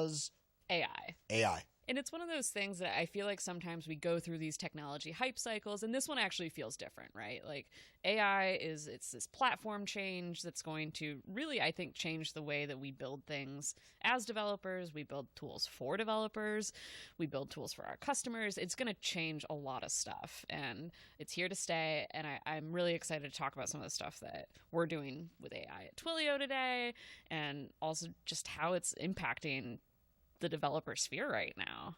because AI. AI. And it's one of those things that I feel like sometimes we go through these technology hype cycles, and this one actually feels different, right? Like AI it's this platform change that's going to really, I think, change the way that we build things as developers. We build tools for developers. We build tools for our customers. It's going to change a lot of stuff, and it's here to stay. And I'm really excited to talk about some of the stuff that we're doing with AI at Twilio today, and also just how it's impacting the developer sphere right now.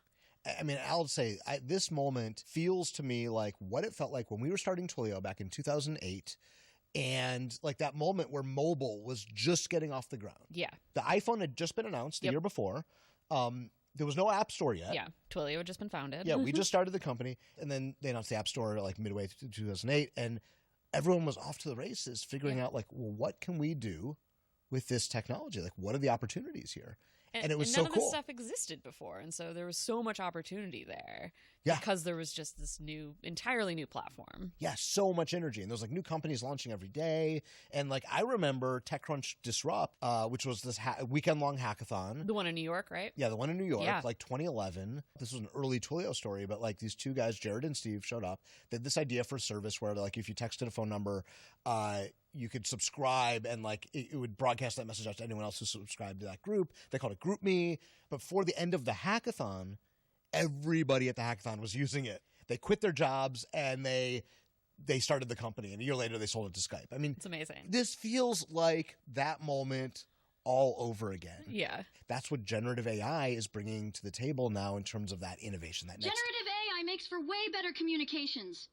I mean, I'll say this moment feels to me like what it felt like when we were starting Twilio back in 2008, and like that moment where mobile was just getting off the ground. Yeah. The iPhone had just been announced the year before. There was no app store yet. Yeah. Twilio had just been founded. Yeah, we just started the company, and then they announced the app store like midway through 2008, and everyone was off to the races figuring out like, well, what can we do with this technology? Like, what are the opportunities here? And it was so cool. None of this stuff existed before. And so there was so much opportunity there because there was just this entirely new platform. Yeah, so much energy. And there's like new companies launching every day. And like, I remember TechCrunch Disrupt, which was this weekend-long hackathon. The one in New York, right? Yeah, the one in New York, like 2011. This was an early Twilio story, but like these two guys, Jared and Steve, showed up. They had this idea for a service where like if you texted a phone number, you could subscribe and like it would broadcast that message out to anyone else who subscribed to that group. They called it GroupMe. But before the end of the hackathon, everybody at the hackathon was using it. They quit their jobs and they started the company. And a year later, they sold it to Skype. I mean, it's amazing. This feels like that moment all over again. Yeah. That's what generative AI is bringing to the table now in terms of that innovation. Generative AI makes for way better communications.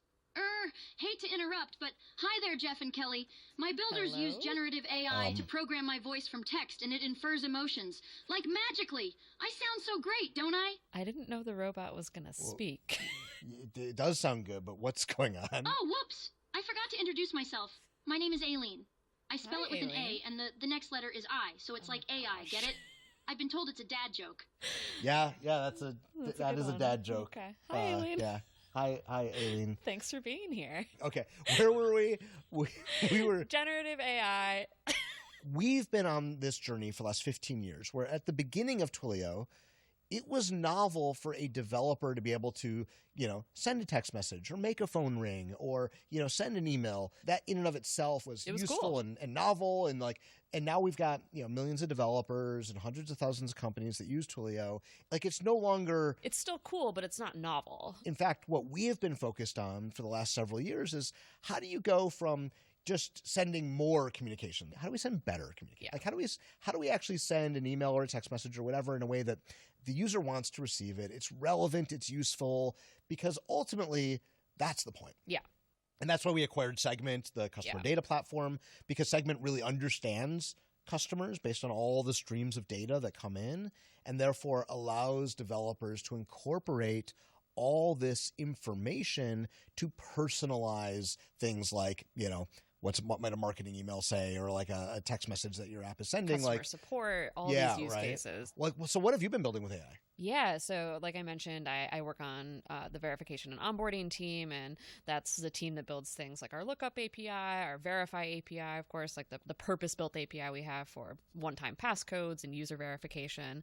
Hate to interrupt, but hi there, Jeff and Kelly. My builders use generative AI to program my voice from text, and it infers emotions. Like magically. I sound so great, don't I? I didn't know the robot was going to speak. It does sound good, but what's going on? Oh, whoops. I forgot to introduce myself. My name is Aileen. I spell it with an A, and the next letter is I, so it's like AI, get it? I've been told it's a dad joke. Yeah, that is a dad joke. Okay. Hi, Aileen. Yeah. Hi, Aileen. Thanks for being here. Okay, where were we? We were generative AI. We've been on this journey for the last 15 years, where at the beginning of Twilio, it was novel for a developer to be able to, send a text message or make a phone ring or, send an email. That in and of itself was useful cool. and novel. And now we've got, millions of developers and hundreds of thousands of companies that use Twilio. Like it's no longer. It's still cool, but it's not novel. In fact, what we have been focused on for the last several years is how do you go from just sending more communication? How do we send better communication? Yeah. Like how do we actually send an email or a text message or whatever in a way that the user wants to receive it? It's relevant, it's useful, because ultimately that's the point. Yeah. And that's why we acquired Segment, the customer data platform, because Segment really understands customers based on all the streams of data that come in, and therefore allows developers to incorporate all this information to personalize things like, what might a marketing email say, or like a text message that your app is sending, customer support, all these use cases. So what have you been building with AI? Yeah, so like I mentioned, I work on the verification and onboarding team, and that's the team that builds things like our lookup API, our verify API, of course, like the purpose-built API we have for one-time passcodes and user verification.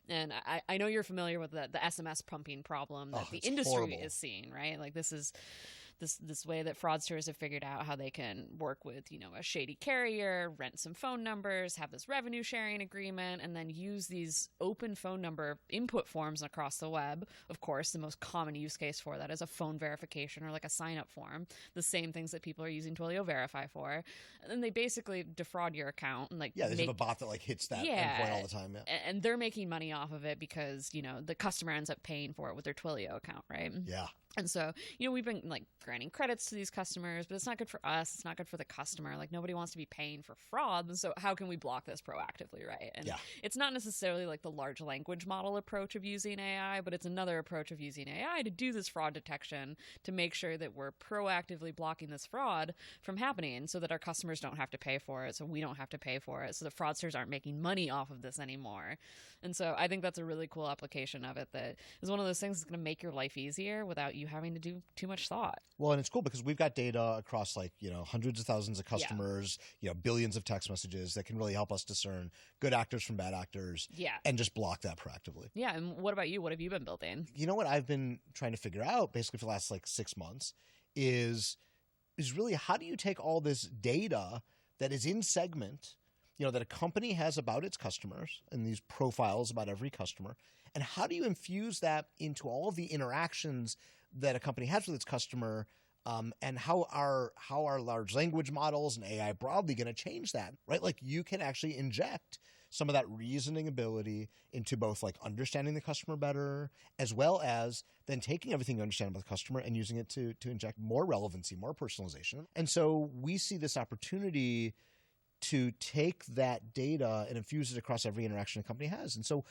And I know you're familiar with the SMS pumping problem that the industry is seeing, right? Like this is this way that fraudsters have figured out how they can work with, a shady carrier, rent some phone numbers, have this revenue sharing agreement, and then use these open phone number input forms across the web. Of course, the most common use case for that is a phone verification or like a sign-up form, the same things that people are using Twilio Verify for. And then they basically defraud your account and they have a bot that like hits that endpoint all the time. Yeah. And they're making money off of it because, the customer ends up paying for it with their Twilio account, right? Yeah. And so, we've been like granting credits to these customers, but it's not good for us. It's not good for the customer. Like nobody wants to be paying for fraud. And so how can we block this proactively, right? And it's not necessarily like the large language model approach of using AI, but it's another approach of using AI to do this fraud detection to make sure that we're proactively blocking this fraud from happening so that our customers don't have to pay for it, so we don't have to pay for it, so the fraudsters aren't making money off of this anymore. And so I think that's a really cool application of it that is one of those things that's going to make your life easier without you having to do too much thought. Well, and it's cool because we've got data across hundreds of thousands of customers, billions of text messages that can really help us discern good actors from bad actors and just block that proactively. Yeah. And what about you? What have you been building? You know what I've been trying to figure out basically for the last 6 months is really how do you take all this data that is in Segment, that a company has about its customers and these profiles about every customer, and how do you infuse that into all of the interactions that a company has with its customer, and how are large language models and AI broadly going to change that, right? Like you can actually inject some of that reasoning ability into both understanding the customer better, as well as then taking everything you understand about the customer and using it to inject more relevancy, more personalization. And so we see this opportunity to take that data and infuse it across every interaction a company has. And so,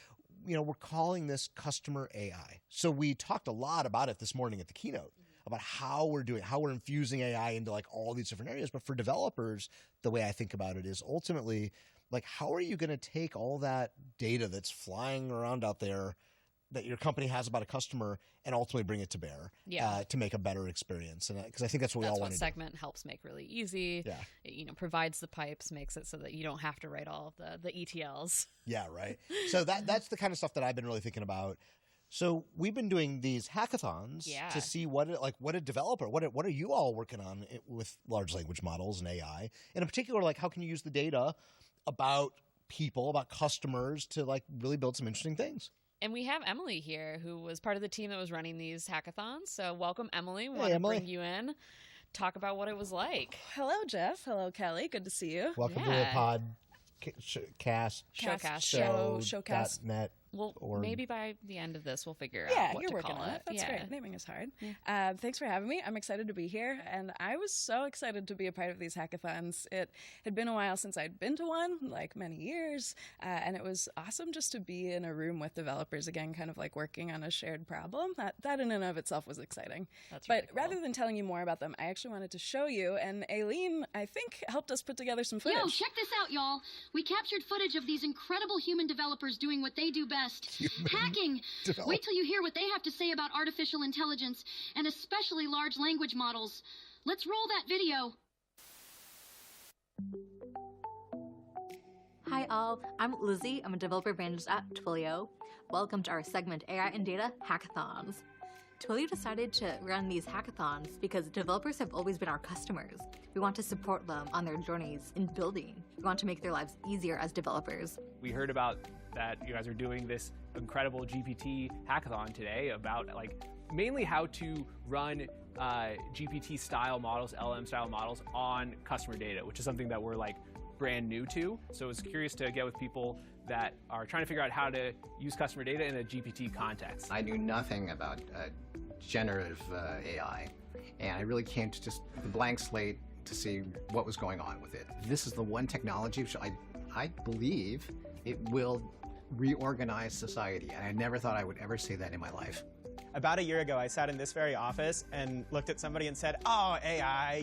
we're calling this customer AI. So we talked a lot about it this morning at the keynote, about how we're infusing AI into all these different areas. But for developers, the way I think about it is ultimately, how are you going to take all that data that's flying around out there that your company has about a customer and ultimately bring it to bear to make a better experience? And because I think that's what we all want to do. That's what Segment helps make really easy. Yeah. It, provides the pipes, makes it so that you don't have to write all of the ETLs. Yeah, right. So that's the kind of stuff that I've been really thinking about. So we've been doing these hackathons to see what a developer, what are you all working on with large language models and AI? And in particular, how can you use the data about people, about customers to really build some interesting things? And we have Emily here, who was part of the team that was running these hackathons. So welcome, Emily. We want to bring you in, talk about what it was like. Hello, Jeff. Hello, Kelly. Good to see you. Welcome to the showcast.net. Well, maybe by the end of this, we'll figure out what you're to working call on it. That's great. Naming is hard. Yeah. Thanks for having me. I'm excited to be here, and I was so excited to be a part of these hackathons. It had been a while since I'd been to one, many years, and it was awesome just to be in a room with developers again, kind of working on a shared problem. That in and of itself was exciting. That's but really cool. Rather than telling you more about them, I actually wanted to show you, and Aileen, I think, helped us put together some footage. Yo, check this out, y'all. We captured footage of these incredible human developers doing what they do best. Hacking! Wait till you hear what they have to say about artificial intelligence, and especially large language models. Let's roll that video. Hi all, I'm Lizzie. I'm a developer evangelist at Twilio. Welcome to our Segment AI and Data Hackathons. Twilio decided to run these hackathons because developers have always been our customers. We want to support them on their journeys in building. We want to make their lives easier as developers. We heard about that you guys are doing this incredible GPT hackathon today about mainly how to run GPT style models, LM style models on customer data, which is something that we're brand new to. So I was curious to get with people that are trying to figure out how to use customer data in a GPT context. I knew nothing about generative AI, and I really came to just the blank slate to see what was going on with it. This is the one technology which I believe it will reorganize society, and I never thought I would ever say that in my life. About a year ago, I sat in this very office and looked at somebody and said, oh, AI,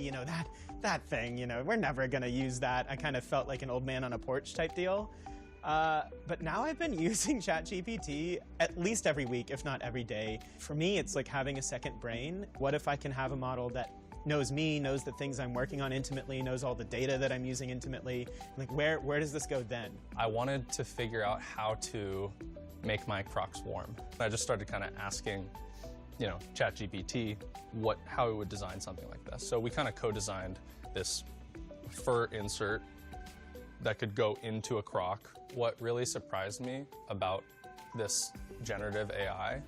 that thing, we're never going to use that. I kind of felt like an old man on a porch type deal. But now I've been using ChatGPT at least every week, if not every day. For me, it's like having a second brain. What if I can have a model that knows me, knows the things I'm working on intimately, knows all the data that I'm using intimately? Where does this go then? I wanted to figure out how to make my Crocs warm. I just started kind of asking, ChatGPT how it would design something like this. So we kind of co-designed this fur insert that could go into a Croc. What really surprised me about this generative AI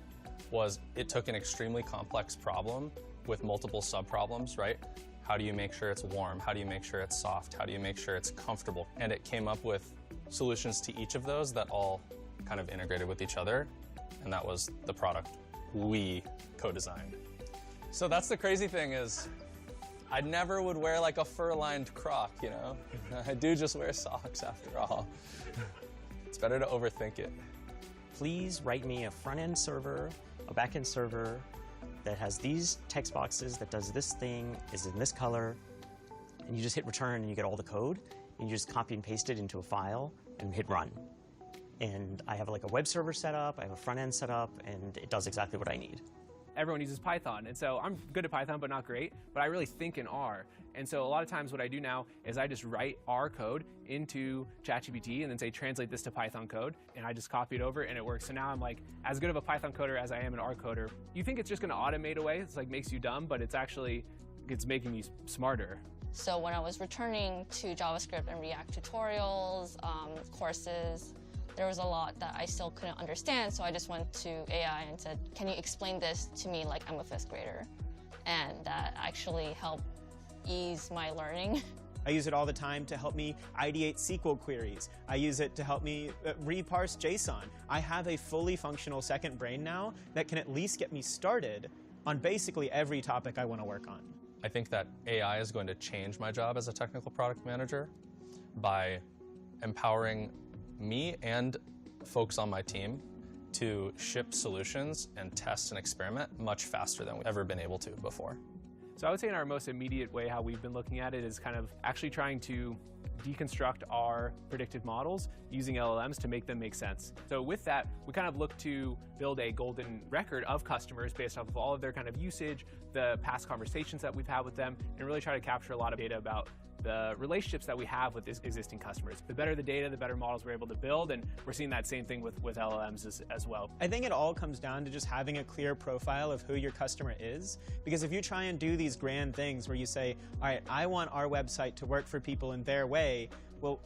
was it took an extremely complex problem with multiple sub-problems, right? How do you make sure it's warm? How do you make sure it's soft? How do you make sure it's comfortable? And it came up with solutions to each of those that all kind of integrated with each other, and that was the product we co-designed. So that's the crazy thing is, I never would wear a fur-lined Croc, I do just wear socks after all. It's better to overthink it. Please write me a front-end server, a back-end server that has these text boxes, that does this thing, is in this color, and you just hit return and you get all the code, and you just copy and paste it into a file and hit run. And I have a web server set up, I have a front end set up, and it does exactly what I need. everyone uses Python. And so I'm good at Python, but not great, but I really think in R. And so a lot of times what I do now is I just write R code into ChatGPT and then say, translate this to Python code. And I just copy it over and it works. So now I'm like as good of a Python coder as I am an R coder. You think it's just going to automate away. It's like makes you dumb, but it's making me smarter. So when I was returning to JavaScript and React tutorials, courses, there was a lot that I still couldn't understand. So I just went to AI and said, can you explain this to me like I'm a 5th grader? And that actually helped ease my learning. I use it all the time to help me ideate SQL queries. I use it to help me reparse JSON. I have a fully functional second brain now that can at least get me started on basically every topic I want to work on. I think that AI is going to change my job as a technical product manager by empowering me and folks on my team to ship solutions and test and experiment much faster than we've ever been able to before. So I would say in our most immediate way, how we've been looking at it is kind of actually trying to deconstruct our predictive models using LLMs to make them make sense. So with that, we kind of look to build a golden record of customers based off of all of their kind of usage, the past conversations that we've had with them, and really try to capture a lot of data about the relationships that we have with existing customers. The better the data, the better models we're able to build, and we're seeing that same thing with LLMs as well. I think it all comes down to just having a clear profile of who your customer is, because if you try and do these grand things where you say, all right, I want our website to work for people in their way, well,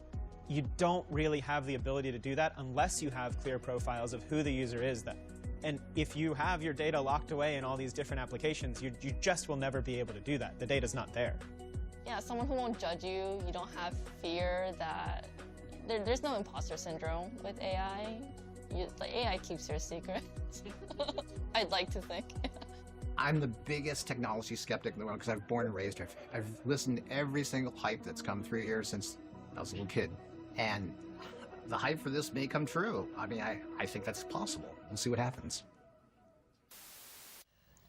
you don't really have the ability to do that unless you have clear profiles of who the user is. And if you have your data locked away in all these different applications, you just will never be able to do that. The data's not there. Yeah, someone who won't judge you. You don't have fear that there's no imposter syndrome with AI. The AI keeps your secrets. I'd like to think. I'm the biggest technology skeptic in the world because I've born and raised here. I've listened to every single hype that's come through here since I was a little kid. And the hype for this may come true. I mean, I think that's possible. We'll see what happens.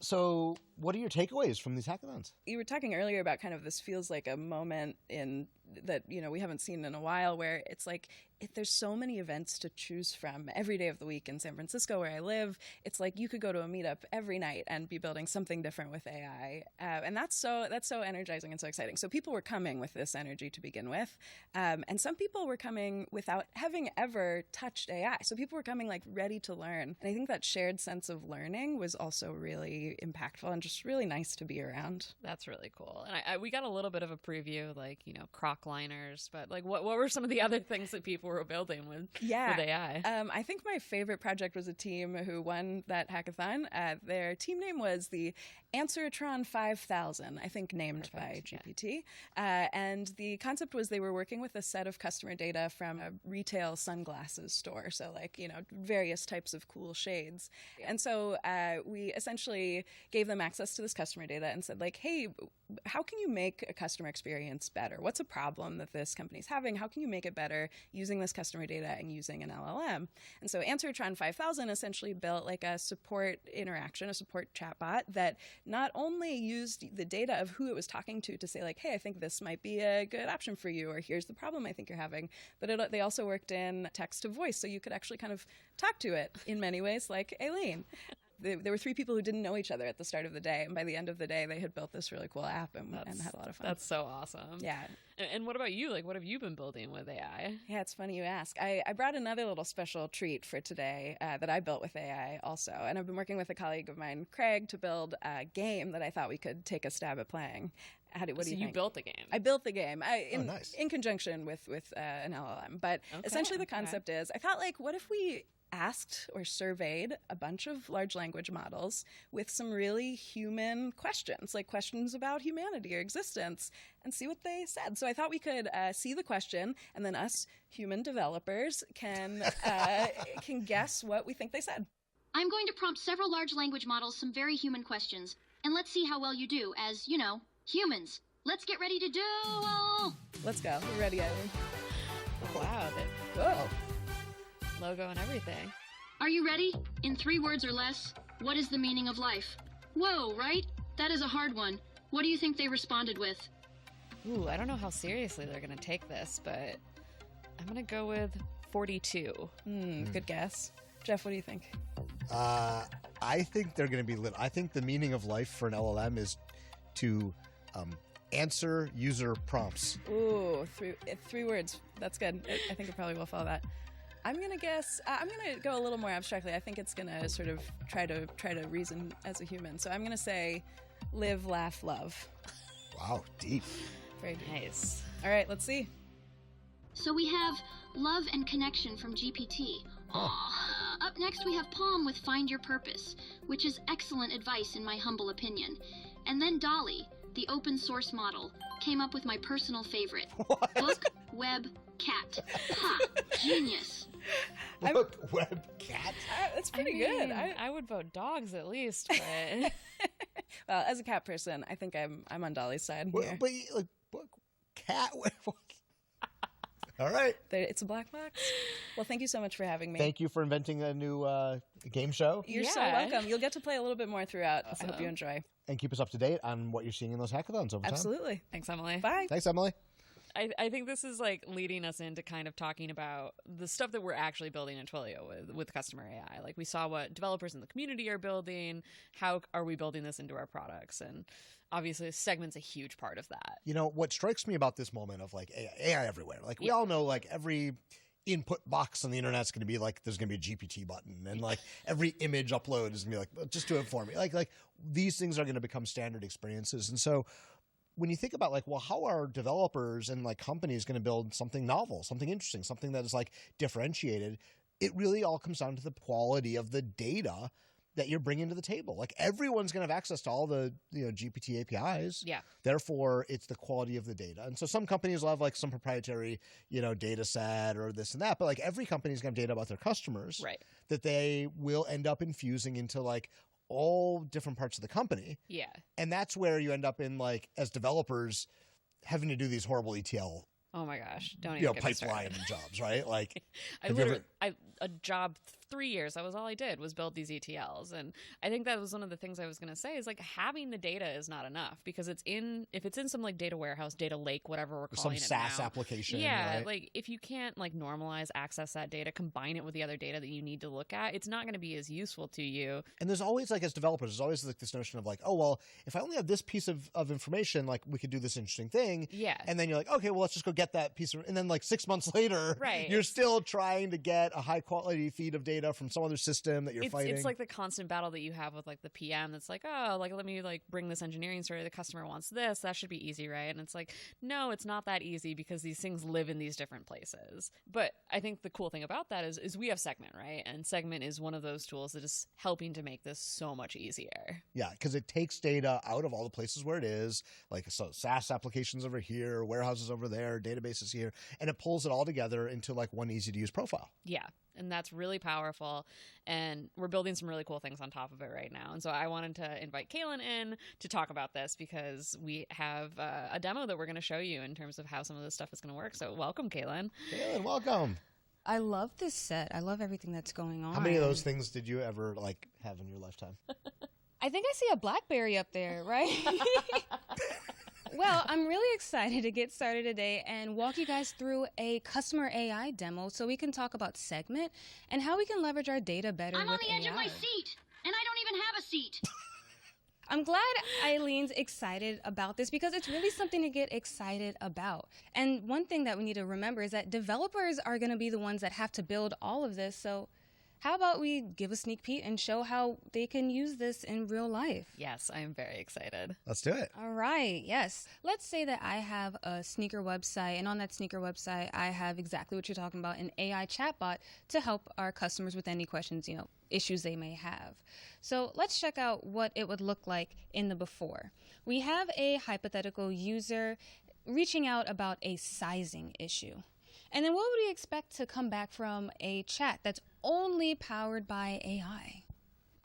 So what are your takeaways from these hackathons? You were talking earlier about kind of this feels like a moment in that, we haven't seen in a while where it's like there's so many events to choose from every day of the week in San Francisco where I live. It's like you could go to a meetup every night and be building something different with AI. And that's so energizing and so exciting. So people were coming with this energy to begin with. And some people were coming without having ever touched AI. So people were coming like ready to learn. And I think that shared sense of learning was also really impactful and just really nice to be around. That's really cool. And we got a little bit of a preview, like, croc liners, but like what were some of the other things that people were building with AI? I think my favorite project was a team who won that hackathon. Their team name was the Answeratron 5000, I think named by GPT. Yeah. And the concept was they were working with a set of customer data from a retail sunglasses store. So like, various types of cool shades. And so we essentially gave them access to this customer data and said like, hey, how can you make a customer experience better? What's a problem that this company's having? How can you make it better using this customer data and using an LLM? And so Answeratron 5000 essentially built like a support interaction, a support chatbot that not only used the data of who it was talking to say like, hey, I think this might be a good option for you, or here's the problem I think you're having, but they also worked in text to voice, so you could actually kind of talk to it in many ways like Aileen. There were 3 people who didn't know each other at the start of the day, and by the end of the day, they had built this really cool app and had a lot of fun. That's so awesome. Yeah. And what about you? Like, what have you been building with AI? Yeah, it's funny you ask. I brought another little special treat for today that I built with AI also, and I've been working with a colleague of mine, Craig, to build a game that I thought we could take a stab at playing. What do you think? You built the game? I built the game nice. in conjunction with an LLM. But essentially the concept is, I thought, like, what if we asked or surveyed a bunch of large language models with some really human questions, like questions about humanity or existence, and see what they said. So I thought we could see the question, and then us human developers can guess what we think they said. I'm going to prompt several large language models some very human questions, and let's see how well you do as, humans. Let's get ready to duel! Let's go. We're ready, Eileen. Wow. Cool. Logo and everything. Are you ready? In 3 words or less, what is the meaning of life? Whoa, right? That is a hard one. What do you think they responded with? Ooh, I don't know how seriously they're going to take this, but I'm going to go with 42. Good guess. Jeff, what do you think? I I think they're going to be lit. I think the meaning of life for an LLM is to answer user prompts. Ooh, three words. That's good. I think it probably will follow that. I'm gonna guess. I'm gonna go a little more abstractly. I think it's gonna sort of try to reason as a human. So I'm gonna say, live, laugh, love. Wow, deep. Very deep. Nice. All right, let's see. So we have love and connection from GPT. Aww. Up next we have Palm with Find Your Purpose, which is excellent advice in my humble opinion. And then Dolly, the open source model, came up with my personal favorite. What? Book, web, cat. Ha! Genius. Look, web cat. That's pretty mean, good. I would vote dogs at least, but Well, as a cat person, I think I'm on Dolly's side here. But like, book, cat. All right. It's a black box. Well, thank you so much for having me. Thank you for inventing a new game show. You're so Yeah. welcome. You'll get to play a little bit more throughout. Awesome. I hope you enjoy. And keep us up to date on what you're seeing in those hackathons over time. Absolutely. thanks, Emily. Bye. Thanks, Emily. I think this is like leading us into kind of talking about the stuff that we're actually building in Twilio with customer AI. Like we saw what developers in the community are building. How are we building this into our products? And obviously Segment's a huge part of that. You know, what strikes me about this moment of like AI everywhere, like we all know like every input box on the internet is going to be like, there's going to be a GPT button, and like every image upload is going to be like, just do it for me. Like these things are going to become standard experiences. And so when you think about like, well, how are developers and like companies going to build something novel, something interesting, something that is like differentiated, it really all comes down to the quality of the data that you're bringing to the table. Like everyone's going to have access to all the GPT APIs. Yeah. Therefore, it's the quality of the data. And so some companies will have like some proprietary, data set or this and that. But like every company's going to have data about their customers, Right. that they will end up infusing into like all different parts of the company. Yeah. And that's where you end up in like, as developers, having to do these horrible ETL, Oh my gosh. Don't even get me pipeline started. jobs, right? Like I have you literally, a job 3 years, that was all I did was build these ETLs. And I think that was one of the things I was going to say is like having the data is not enough, because if it's in some like data warehouse, data lake, whatever we're calling some it SaaS now, application. yeah, right? like if you can't like normalize, access that data, combine it with the other data that you need to look at, it's not going to be as useful to you. And there's always like, as developers, there's always like this notion of like, oh, well, if I only have this piece of information, like we could do this interesting thing. Yeah. And then you're like, okay, well, let's just go get that piece and then like 6 months later, Right. you're still trying to get a high quality feed of data from some other system that you're fighting. It's like the constant battle that you have with like the PM that's like, oh, like let me like bring this engineering story, the customer wants this, that should be easy, right? And it's like, no, it's not that easy, because these things live in these different places. But I think the cool thing about that is we have Segment, right? And Segment is one of those tools that is helping to make this so much easier. Yeah, because it takes data out of all the places where it is, like so SaaS applications over here, warehouses over there, databases here, and it pulls it all together into like one easy to use profile. Yeah. And that's really powerful. And we're building some really cool things on top of it right now. And so I wanted to invite Kaylin in to talk about this, because we have a demo that we're going to show you in terms of how some of this stuff is going to work. So welcome, Kaylin. Kaylin, welcome. I love this set. I love everything that's going on. How many of those things did you ever like have in your lifetime? I think I see a BlackBerry up there, right? Well, I'm really excited to get started today and walk you guys through a customer AI demo so we can talk about Segment and how we can leverage our data better I'm with on the edge AI. of my seat, and I don't even have a seat. I'm glad Eileen's excited about this, because it's really something to get excited about. And one thing that we need to remember is that developers are going to be the ones that have to build all of this. So how about we give a sneak peek and show how they can use this in real life? Yes, I am very excited. Let's do it. All right, yes. Let's say that I have a sneaker website, and on that sneaker website, I have exactly what you're talking about, an AI chatbot to help our customers with any questions, issues they may have. So let's check out what it would look like in the before. We have a hypothetical user reaching out about a sizing issue. And then what would we expect to come back from a chat that's only powered by AI?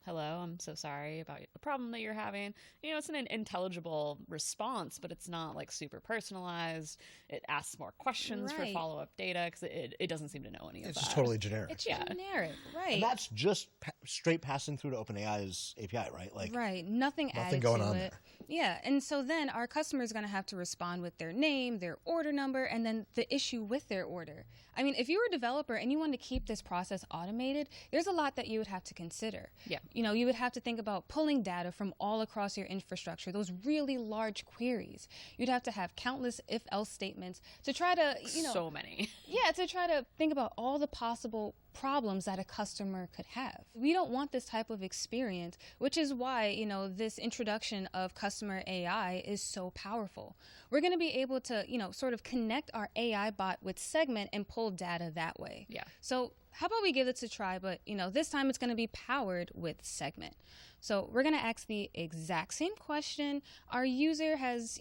Hello, I'm so sorry about the problem that you're having. It's an intelligible response, but it's not like super personalized. It asks more questions for Right. follow-up data, because it doesn't seem to know any of that. It's just totally generic. It's generic, right? And that's just straight passing through to OpenAI's API, right? Like right, nothing added going to on it. there. Yeah, and so then our customer is going to have to respond with their name, their order number, and then the issue with their order. I mean, if you were a developer and you wanted to keep this process automated, there's a lot that you would have to consider. Yeah. you would have to think about pulling data from all across your infrastructure, those really large queries. You'd have to have countless if-else statements to try to, so many. Yeah, to try to think about all the possible problems that a customer could have. We don't want this type of experience, which is why, this introduction of customer AI is so powerful. We're going to be able to, sort of connect our AI bot with Segment and pull data that way. Yeah. So how about we give this a try, but, this time it's going to be powered with Segment. So we're going to ask the exact same question. Our user has,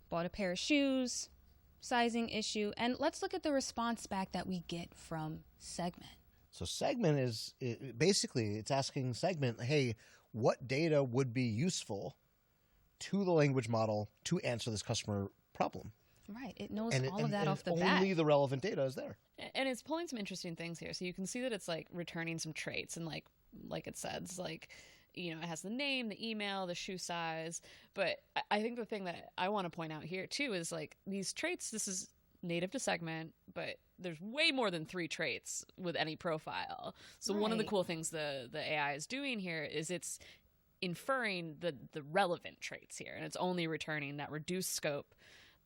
bought a pair of shoes, sizing issue, and let's look at the response back that we get from Segment. So Segment is basically, it's asking Segment, hey, what data would be useful to the language model to answer this customer problem? Right. It knows all of that off the bat. Only the relevant data is there. And it's pulling some interesting things here. So you can see that it's like returning some traits, and like it says, like, it has the name, the email, the shoe size. But I think the thing that I want to point out here too is like these traits, this is native to Segment, but there's way more than 3 traits with any profile. So one of the cool things the AI is doing here is it's inferring the relevant traits here, and it's only returning that reduced scope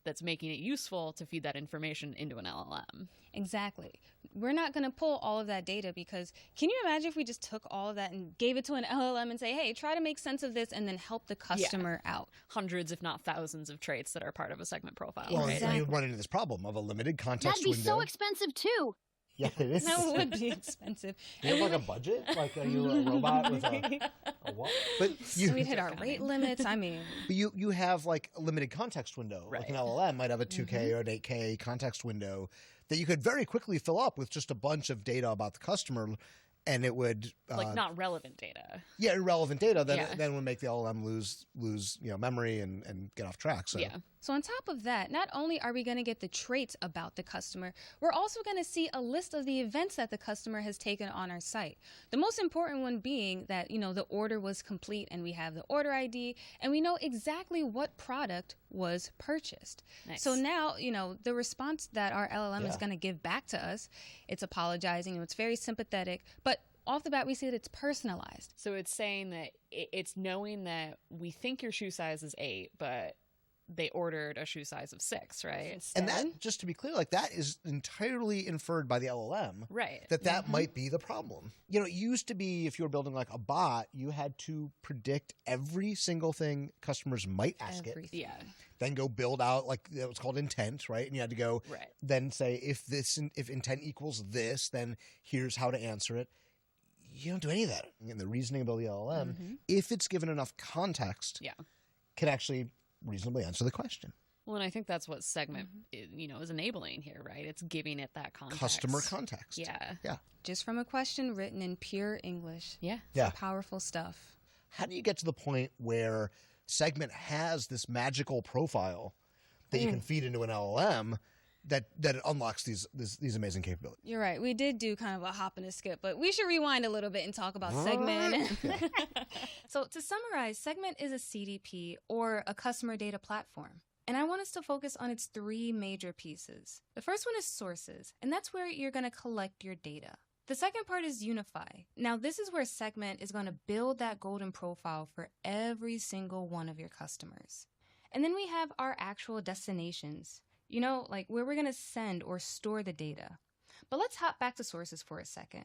that's making it useful to feed that information into an LLM. Exactly. We're not going to pull all of that data because can you imagine if we just took all of that and gave it to an LLM and say, hey, try to make sense of this and then help the customer out? Hundreds, if not thousands of traits that are part of a Segment profile. Well, right? and you run into this problem of a limited context That'd be window. so expensive too. Yeah, it is. That would be expensive. Do you have like a budget? Like, are you a robot with a what? But we'd hit our rate limits. I mean, but you have like a limited context window. Right. Like an LLM might have a 2K or an 8K context window that you could very quickly fill up with just a bunch of data about the customer, and it would like not relevant data. Yeah, irrelevant data. Then would make the LLM lose memory and get off track. So yeah. So on top of that, not only are we going to get the traits about the customer, we're also going to see a list of the events that the customer has taken on our site. The most important one being that, the order was complete and we have the order ID and we know exactly what product was purchased. Nice. So now, the response that our LLM is going to give back to us, it's apologizing, it's very sympathetic, but off the bat, we see that it's personalized. So it's saying that it's knowing that we think your shoe size is 8, but they ordered a shoe size of 6, right? Instead. And that, just to be clear, like that is entirely inferred by the LLM. Right. That might be the problem. It used to be if you were building like a bot, you had to predict every single thing customers might ask it. Yeah. Then go build out like it was called intent, right? And you had to go then say if intent equals this, then here's how to answer it. You don't do any of that. And the reasoning about the LLM, if it's given enough context, can actually reasonably answer the question. Well, and I think that's what Segment, is enabling here, right? It's giving it that context. Customer context. Yeah. Yeah. Just from a question written in pure English. Yeah. Yeah. Powerful stuff. How do you get to the point where Segment has this magical profile that you can feed into an LLM that it unlocks these amazing capabilities? You're right. We did do kind of a hop and a skip, but we should rewind a little bit and talk about Segment. So to summarize, Segment is a CDP or a customer data platform. And I want us to focus on its 3 major pieces. The first one is sources, and that's where you're going to collect your data. The second part is unify. Now, this is where Segment is going to build that golden profile for every single one of your customers. And then we have our actual destinations. Like where we're going to send or store the data. But let's hop back to sources for a second.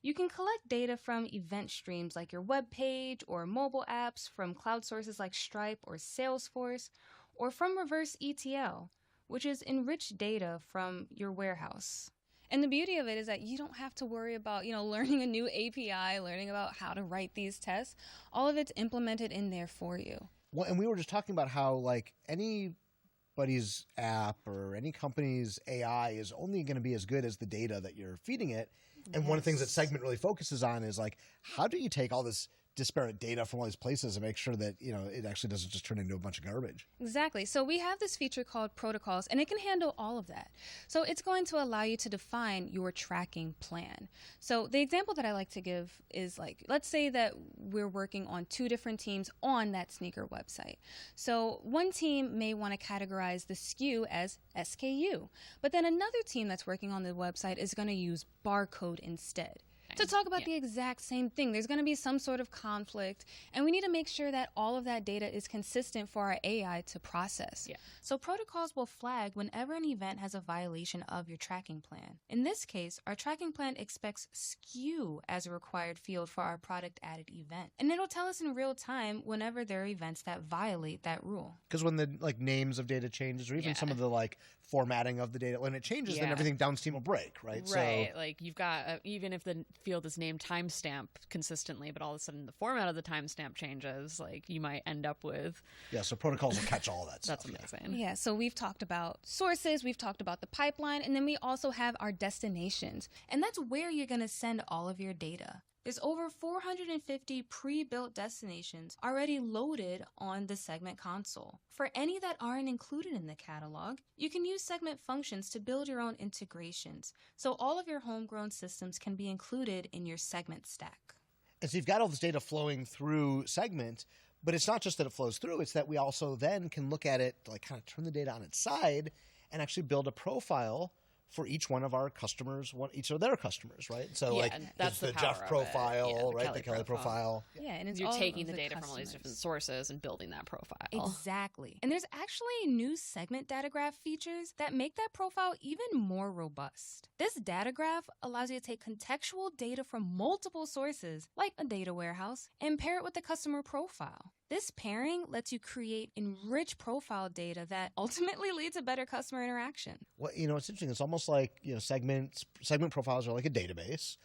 You can collect data from event streams like your web page or mobile apps, from cloud sources like Stripe or Salesforce, or from reverse ETL, which is enriched data from your warehouse. And the beauty of it is that you don't have to worry about, learning a new API, learning about how to write these tests. All of it's implemented in there for you. Well, and we were just talking about how like anybody's app or any company's AI is only going to be as good as the data that you're feeding it. And one of the things that Segment really focuses on is like, how do you take all this disparate data from all these places and make sure that, it actually doesn't just turn into a bunch of garbage? Exactly. So we have this feature called protocols, and it can handle all of that. So it's going to allow you to define your tracking plan. So the example that I like to give is like, let's say that we're working on 2 different teams on that sneaker website. So one team may want to categorize the SKU as SKU, but then another team that's working on the website is going to use barcode instead. to talk about the exact same thing. There's going to be some sort of conflict, and we need to make sure that all of that data is consistent for our AI to process. Yeah. So protocols will flag whenever an event has a violation of your tracking plan. In this case, our tracking plan expects SKU as a required field for our product added event, and it'll tell us in real time whenever there are events that violate that rule. Because when the names of data changes, or even some of the formatting of the data, when it changes, then everything downstream will break, right? Right. So, you've got even if the field is named timestamp consistently, but all of a sudden the format of the timestamp changes, you might end up with. Yeah. So protocols will catch all that stuff. That's amazing. Yeah. So we've talked about sources, we've talked about the pipeline, and then we also have our destinations, and that's where you're going to send all of your data. There's over 450 pre-built destinations already loaded on the Segment console. For any that aren't included in the catalog, you can use Segment functions to build your own integrations, so all of your homegrown systems can be included in your Segment stack. And so you've got all this data flowing through Segment, but it's not just that it flows through, it's that we also then can look at it, kind of turn the data on its side and actually build a profile for each one of our customers, each of their customers, right? So that's the Jeff profile, right? The Kelly profile. Yeah, and it's you're all taking of the data customers. from all these different sources and building that profile. Exactly. And there's actually new Segment data graph features that make that profile even more robust. This data graph allows you to take contextual data from multiple sources, like a data warehouse, and pair it with the customer profile. This pairing lets you create enriched profile data that ultimately leads to better customer interaction. Well, it's interesting. It's almost like, segment profiles are like a database,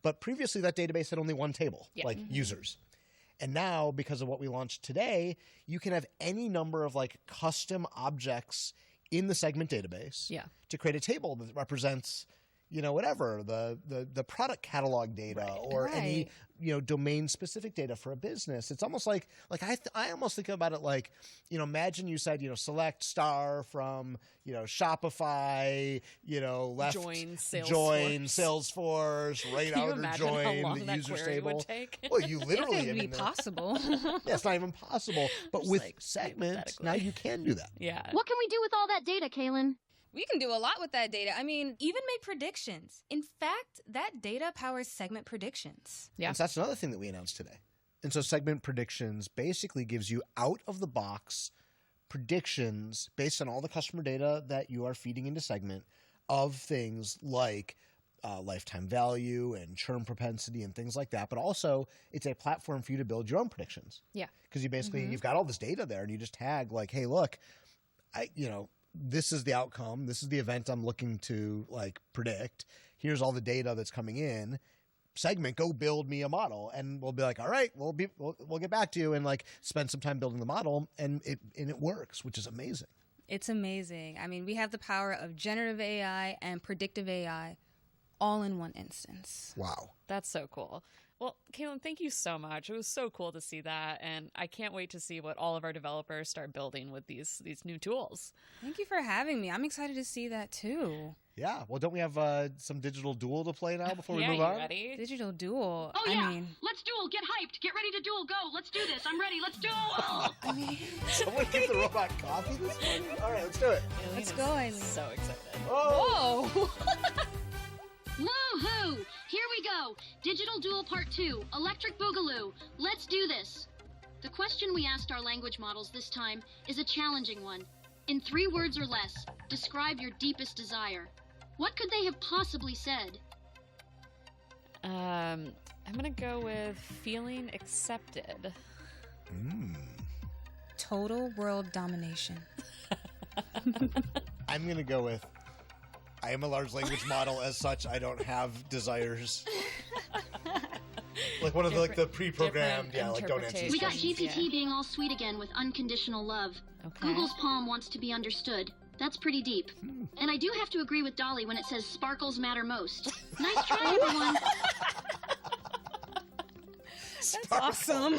but previously that database had only one table, users. And now, because of what we launched today, you can have any number of custom objects in the Segment database to create a table that represents whatever, the product catalog data or any, domain specific data for a business. It's almost like I almost think about it imagine you said, select star from, Shopify, left join Salesforce, right outer join the user table. Well, you literally, it would be possible. Yeah, it's not even possible. But with Segment, now you can do that. Yeah. What can we do with all that data, Kaylin? We can do a lot with that data. I mean, even make predictions. In fact, that data powers Segment predictions. Yeah. And so that's another thing that we announced today. And so Segment predictions basically gives you out of the box predictions based on all the customer data that you are feeding into Segment of things like lifetime value and churn propensity and things like that. But also it's a platform for you to build your own predictions. Yeah. Because you basically, you've got all this data there and you just tag hey, look, this is the outcome. This is the event I'm looking to predict. Here's all the data that's coming in. Segment, go build me a model, and we'll be all right. We'll get back to you and spend some time building the model, and it works, which is amazing. It's amazing. I mean, we have the power of generative AI and predictive AI all in one instance. Wow, that's so cool. Well, Kaylin, thank you so much. It was so cool to see that, and I can't wait to see what all of our developers start building with these new tools. Thank you for having me. I'm excited to see that too. Yeah. Well, don't we have some digital duel to play now before we move on? Ready? Digital duel. Oh yeah. Let's duel. Get hyped. Get ready to duel. Go. Let's do this. I'm ready. Let's duel. Someone give the robot coffee this morning? All right, let's do it. Let's go, Eileen. So excited. Oh. Whoa. Woohoo! Here we go. Digital Duel Part 2. Electric Boogaloo. Let's do this. The question we asked our language models this time is a challenging one. In 3 words or less, describe your deepest desire. What could they have possibly said? I'm gonna go with feeling accepted. Total world domination. I'm gonna go with I am a large language model. As such, I don't have desires. One of the pre-programmed, don't answer these We got questions. GPT being all sweet again with unconditional love. Okay. Google's palm wants to be understood. That's pretty deep. And I do have to agree with Dolly when it says sparkles matter most. Nice try, everyone. That's awesome.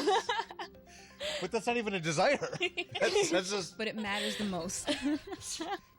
But that's not even a desire. That's just... But it matters the most.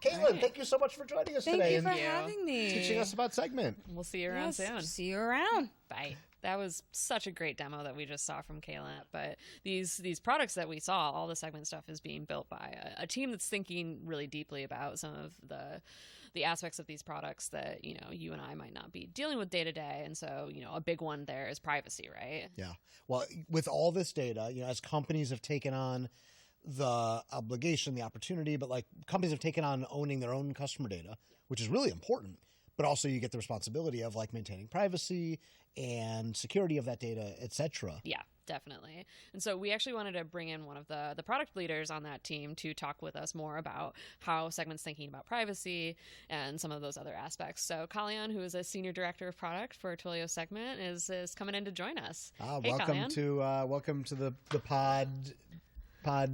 Caitlin, thank you so much for joining us today. Thank you for having me. Teaching us about Segment. We'll see you around soon. See you around. Bye. That was such a great demo that we just saw from Kayla. But these products that we saw, all the segment stuff is being built by a team that's thinking really deeply about some of the aspects of these products that, you and I might not be dealing with day to day. And so, a big one there is privacy, right? Yeah. Well, with all this data, as companies have taken on the obligation, the opportunity, but like companies have taken on owning their own customer data, which is really important, but also you get the responsibility of like maintaining privacy and security of that data, et cetera. Yeah, definitely. And so we actually wanted to bring in one of the product leaders on that team to talk with us more about how Segment's thinking about privacy and some of those other aspects. So Kalyan, who is a senior director of product for Twilio Segment, is coming in to join us. Hey, welcome to the pod. Hi,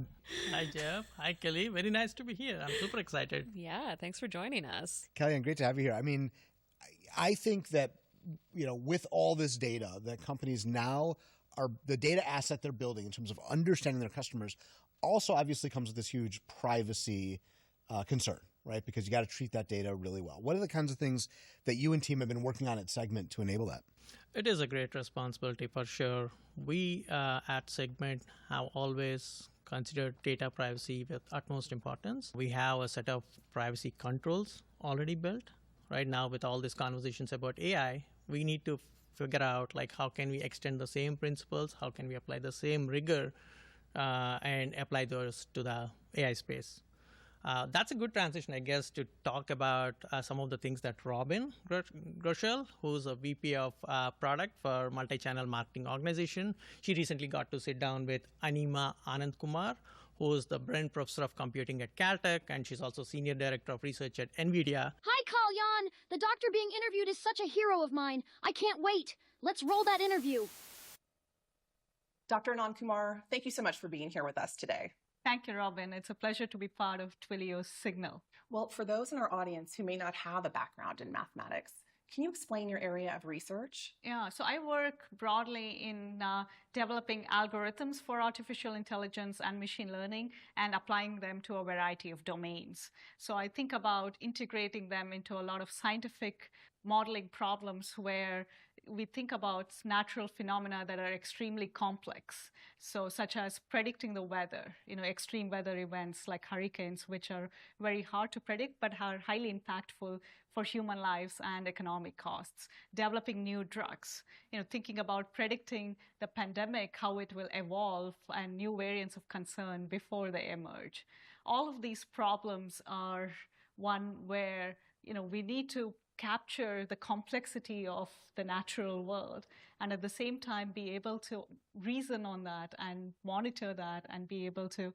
Jeff. Hi, Kelly. Very nice to be here. I'm super excited. Yeah, thanks for joining us. Kalyan, great to have you here. I mean, I think that, with all this data, that companies now are the data asset they're building in terms of understanding their customers also obviously comes with this huge privacy concern, right? Because you got to treat that data really well. What are the kinds of things that you and team have been working on at Segment to enable that? It is a great responsibility for sure. We at Segment have always considered data privacy with utmost importance. We have a set of privacy controls already built. Right now, with all these conversations about AI, we need to figure out how can we extend the same principles, how can we apply the same rigor and apply those to the AI space. That's a good transition, I guess, to talk about some of the things that Robin Groeschel, who's a VP of product for multi-channel marketing organization, she recently got to sit down with Anima Anandkumar, who's the Bren Professor of Computing at Caltech, and she's also Senior Director of Research at NVIDIA. Hi, Kalyan. The doctor being interviewed is such a hero of mine. I can't wait. Let's roll that interview. Dr. Anandkumar, thank you so much for being here with us today. Thank you, Robin. It's a pleasure to be part of Twilio's Signal. Well, for those in our audience who may not have a background in mathematics, can you explain your area of research? Yeah, so I work broadly in developing algorithms for artificial intelligence and machine learning and applying them to a variety of domains. So I think about integrating them into a lot of scientific modeling problems where we think about natural phenomena that are extremely complex. So such as predicting the weather, extreme weather events like hurricanes, which are very hard to predict, but are highly impactful for human lives and economic costs. Developing new drugs, thinking about predicting the pandemic, how it will evolve and new variants of concern before they emerge. All of these problems are one where, we need to capture the complexity of the natural world and at the same time be able to reason on that and monitor that and be able to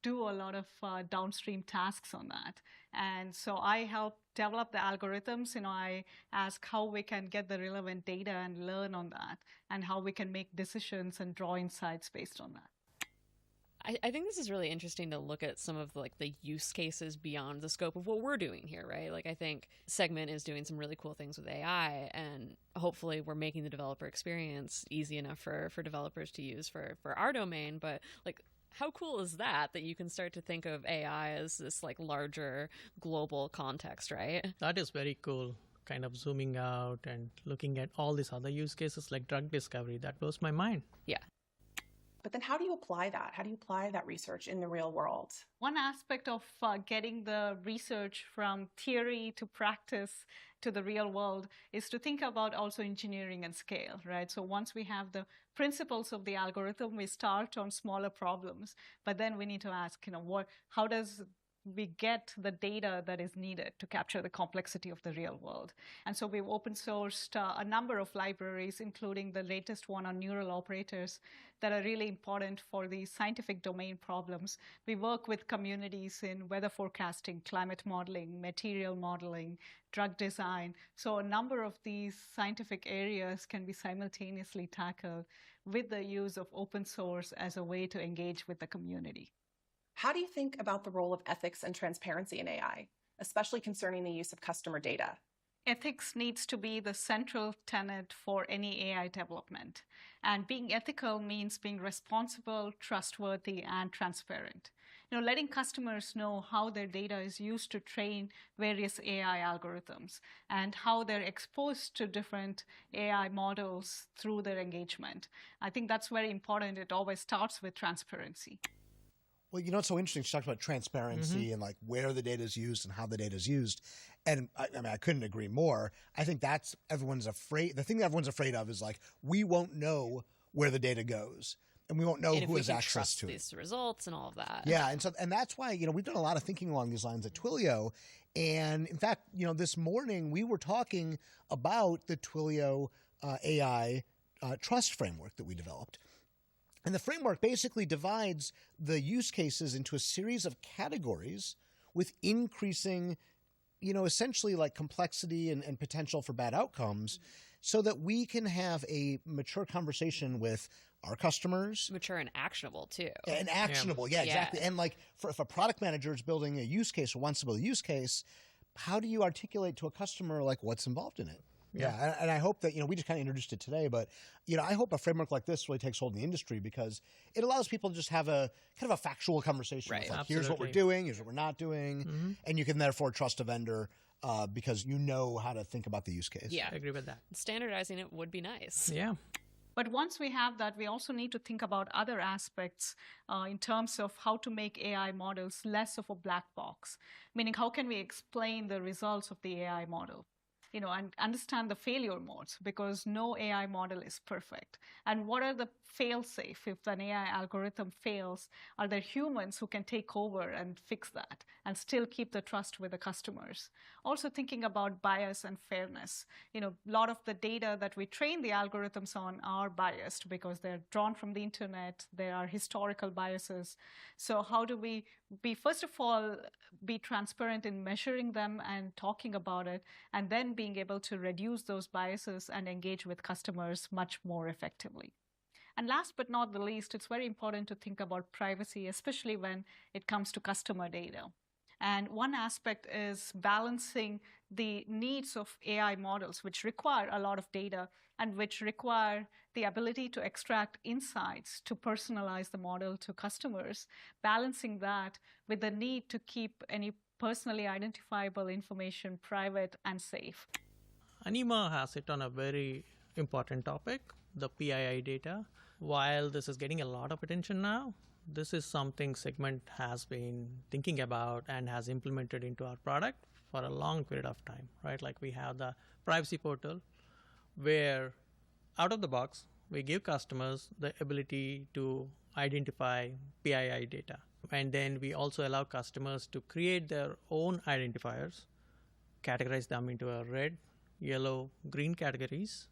do a lot of downstream tasks on that. And so I help develop the algorithms. I ask how we can get the relevant data and learn on that and how we can make decisions and draw insights based on that. I think this is really interesting to look at some of the use cases beyond the scope of what we're doing here, right? I think Segment is doing some really cool things with AI, and hopefully we're making the developer experience easy enough for developers to use for our domain. But how cool is that you can start to think of AI as this larger global context, right? That is very cool. Kind of zooming out and looking at all these other use cases like drug discovery. That blows my mind. Yeah. But then how do you apply that? How do you apply that research in the real world? One aspect of getting the research from theory to practice to the real world is to think about also engineering and scale, right? So once we have the principles of the algorithm, we start on smaller problems, but then we need to ask, how does we get the data that is needed to capture the complexity of the real world. And so we've open sourced a number of libraries, including the latest one on neural operators that are really important for these scientific domain problems. We work with communities in weather forecasting, climate modeling, material modeling, drug design. So a number of these scientific areas can be simultaneously tackled with the use of open source as a way to engage with the community. How do you think about the role of ethics and transparency in AI, especially concerning the use of customer data? Ethics needs to be the central tenet for any AI development. And being ethical means being responsible, trustworthy, and transparent. Letting customers know how their data is used to train various AI algorithms and how they're exposed to different AI models through their engagement. I think that's very important. It always starts with transparency. Well, it's so interesting. She talked about transparency and like where the data is used and how the data is used. And I couldn't agree more. I think that's everyone's afraid. The thing that everyone's afraid of is like, we won't know where the data goes. And we won't know who has access to it. These results and all of that. Yeah, and that's why we've done a lot of thinking along these lines at Twilio. And in fact, this morning we were talking about the Twilio AI trust framework that we developed. And the framework basically divides the use cases into a series of categories with increasing, essentially like complexity and potential for bad outcomes, so that we can have a mature conversation with our customers. Mature and actionable, too. And actionable, yeah, exactly. And like if a product manager is building a use case or wants to build a use case, how do you articulate to a customer like what's involved in it? Yeah. And I hope that, we just kind of introduced it today, but, I hope a framework like this really takes hold in the industry because it allows people to just have a kind of a factual conversation. Right. With, like, here's what we're doing, here's what we're not doing. And you can therefore trust a vendor because you know how to think about the use case. Yeah. I agree with that. Standardizing it would be nice. Yeah. But once we have that, we also need to think about other aspects in terms of how to make AI models less of a black box, meaning how can we explain the results of the AI model? And understand the failure modes because no AI model is perfect. And what are the fail-safe? If an AI algorithm fails, are there humans who can take over and fix that and still keep the trust with the customers? Also thinking about bias and fairness. A lot of the data that we train the algorithms on are biased because they're drawn from the internet. There are historical biases. So how do we first of all, be transparent in measuring them and talking about it, and then being able to reduce those biases and engage with customers much more effectively. And last but not the least, it's very important to think about privacy, especially when it comes to customer data. And one aspect is balancing the needs of AI models, which require a lot of data and which require the ability to extract insights to personalize the model to customers, balancing that with the need to keep any personally identifiable information private and safe. Anima has hit on a very important topic, the PII data. While this is getting a lot of attention now, this is something Segment has been thinking about and has implemented into our product for a long period of time, right? Like we have the privacy portal where out of the box, we give customers the ability to identify PII data. And then we also allow customers to create their own identifiers, categorize them into a red, yellow, green categories,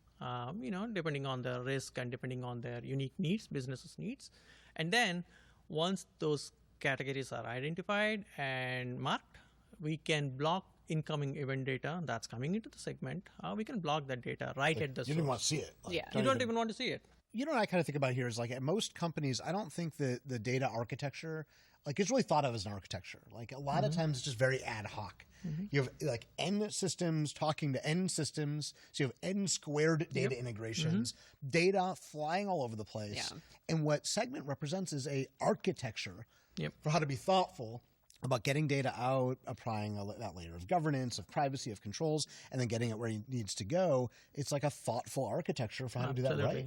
depending on the risk and depending on their unique needs, businesses' needs. And then once those categories are identified and marked, we can block incoming event data that's coming into the segment. We can block that data right at the source. You don't want to see it. You don't even want to see it. What I kind of think about here is like at most companies, I don't think the data architecture is really thought of as an architecture. Like a lot of times it's just very ad hoc. You have like N systems talking to N systems. So you have N squared data integrations, data flying all over the place. Yeah. And what Segment represents is a architecture for how to be thoughtful about getting data out, applying that layer of governance, of privacy, of controls, and then getting it where it needs to go. It's like a thoughtful architecture for how to do that right.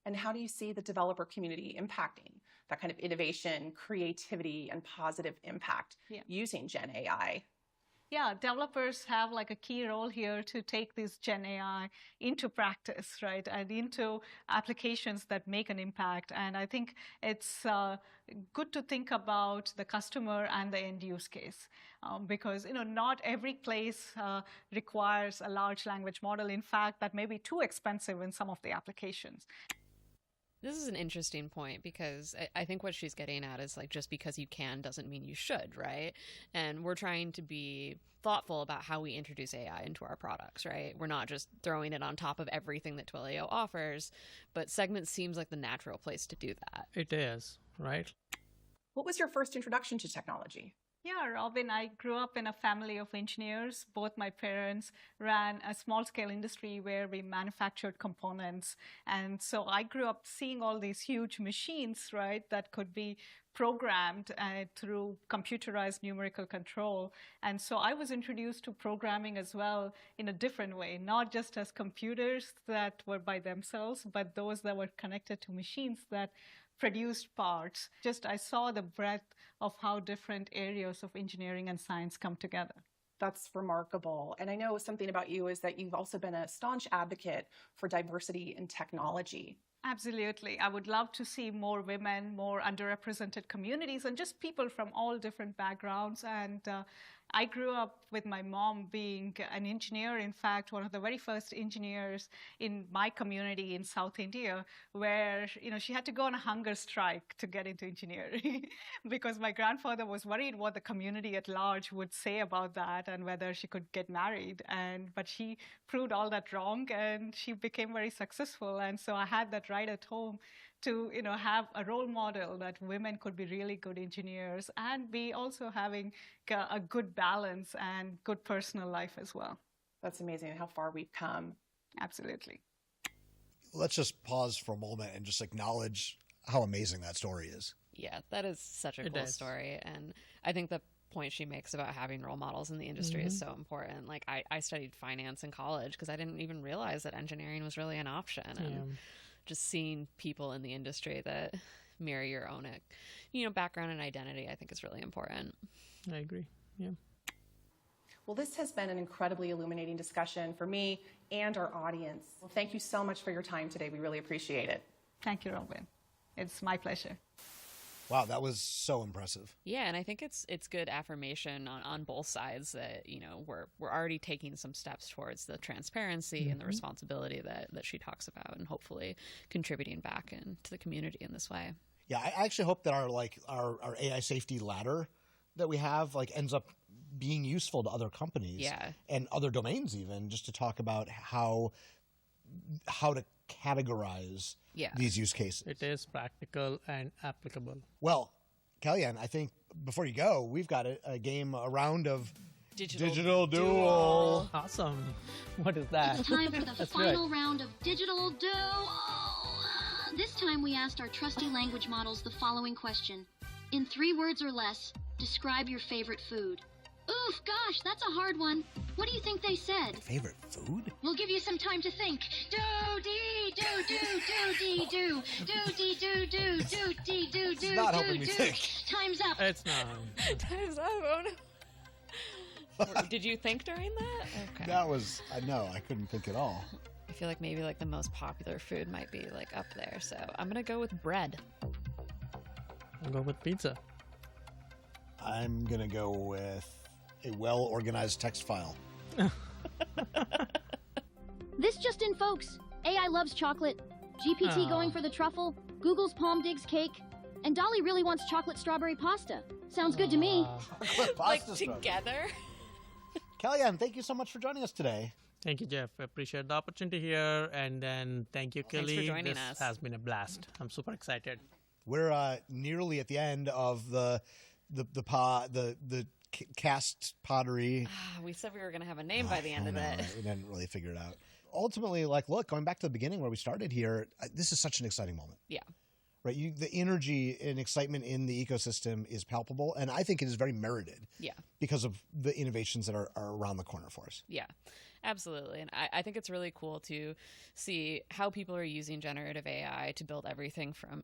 And how do you see the developer community impacting that kind of innovation, creativity, and positive impact using Gen AI? Yeah, developers have like a key role here to take this Gen AI into practice, right, and into applications that make an impact. And I think it's good to think about the customer and the end use case because, not every place requires a large language model. In fact, that may be too expensive in some of the applications. This is an interesting point because I think what she's getting at is like just because you can doesn't mean you should, right? And we're trying to be thoughtful about how we introduce AI into our products, right? We're not just throwing it on top of everything that Twilio offers, but Segment seems like the natural place to do that. It is, right? What was your first introduction to technology? Yeah, Robin, I grew up in a family of engineers. Both my parents ran a small scale industry where we manufactured components. And so I grew up seeing all these huge machines, right, that could be programmed through computerized numerical control. And so I was introduced to programming as well in a different way, not just as computers that were by themselves, but those that were connected to machines that produced parts. Just I saw the breadth of how different areas of engineering and science come together. That's remarkable. And I know something about you is that you've also been a staunch advocate for diversity in technology. Absolutely. I would love to see more women, more underrepresented communities, and just people from all different backgrounds. And I grew up with my mom being an engineer. In fact, one of the very first engineers in my community in South India, where she had to go on a hunger strike to get into engineering because my grandfather was worried what the community at large would say about that and whether she could get married. But she proved all that wrong, and she became very successful. And so I had that right at home to have a role model that women could be really good engineers and be also having a good balance and good personal life as well. That's amazing how far we've come. Absolutely. Let's just pause for a moment and just acknowledge how amazing that story is. Yeah, that is such a cool story. And I think the point she makes about having role models in the industry is so important. Like I studied finance in college because I didn't even realize that engineering was really an option. And just seeing people in the industry that mirror your own, background and identity, I think is really important. I agree. Yeah. Well, this has been an incredibly illuminating discussion for me and our audience. Well, thank you so much for your time today. We really appreciate it. Thank you, Robin. It's my pleasure. Wow, that was so impressive. Yeah, and I think it's good affirmation on both sides that, we're already taking some steps towards the transparency and the responsibility that she talks about, and hopefully contributing back into the community in this way. Yeah, I actually hope that our AI safety ladder that we have ends up being useful to other companies and other domains even, just to talk about how to categorize these use cases. It is practical and applicable. Well, Kellyanne, I think before you go, we've got a round of Digital Duel. Awesome. What is that? It's time for the final round of Digital Duel. This time we asked our trusty language models the following question. In 3 words or less, describe your favorite food. Oof, gosh, that's a hard one. What do you think they said? Favorite food? We'll give you some time to think. Do-dee-do-do-do-dee-do. Do-dee-do-do-do-dee-do-do-do. It's not helping me think. Time's up. It's not. Time's up. Oh, no. Did you think during that? Okay. That was, no, I couldn't think at all. I feel like maybe the most popular food might be up there. So I'm going to go with bread. I'll go with pizza. I'm going to go with a well-organized text file. This just in, folks. AI loves chocolate. GPT going for the truffle. Google's Palm digs cake. And Dolly really wants chocolate strawberry pasta. Sounds good to me. Together? Kellyanne, thank you so much for joining us today. Thank you, Jeff. I appreciate the opportunity here. And then thank you, Kelly. Thanks for joining us. This has been a blast. I'm super excited. We're nearly at the end of the cast pottery. We said we were going to have a name by the end of it. We didn't really figure it out. Ultimately, look, going back to the beginning where we started here, this is such an exciting moment. Yeah. Right? The energy and excitement in the ecosystem is palpable, and I think it is very merited. Yeah. Because of the innovations that are around the corner for us. Yeah, absolutely. And I think it's really cool to see how people are using generative AI to build everything from,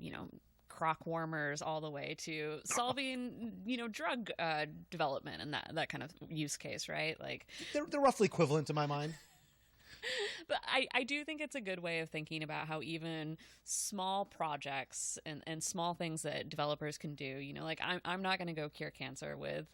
crock warmers all the way to solving, drug development and that kind of use case, right? They're roughly equivalent to my mind. But I do think it's a good way of thinking about how even small projects and small things that developers can do, I'm not going to go cure cancer with,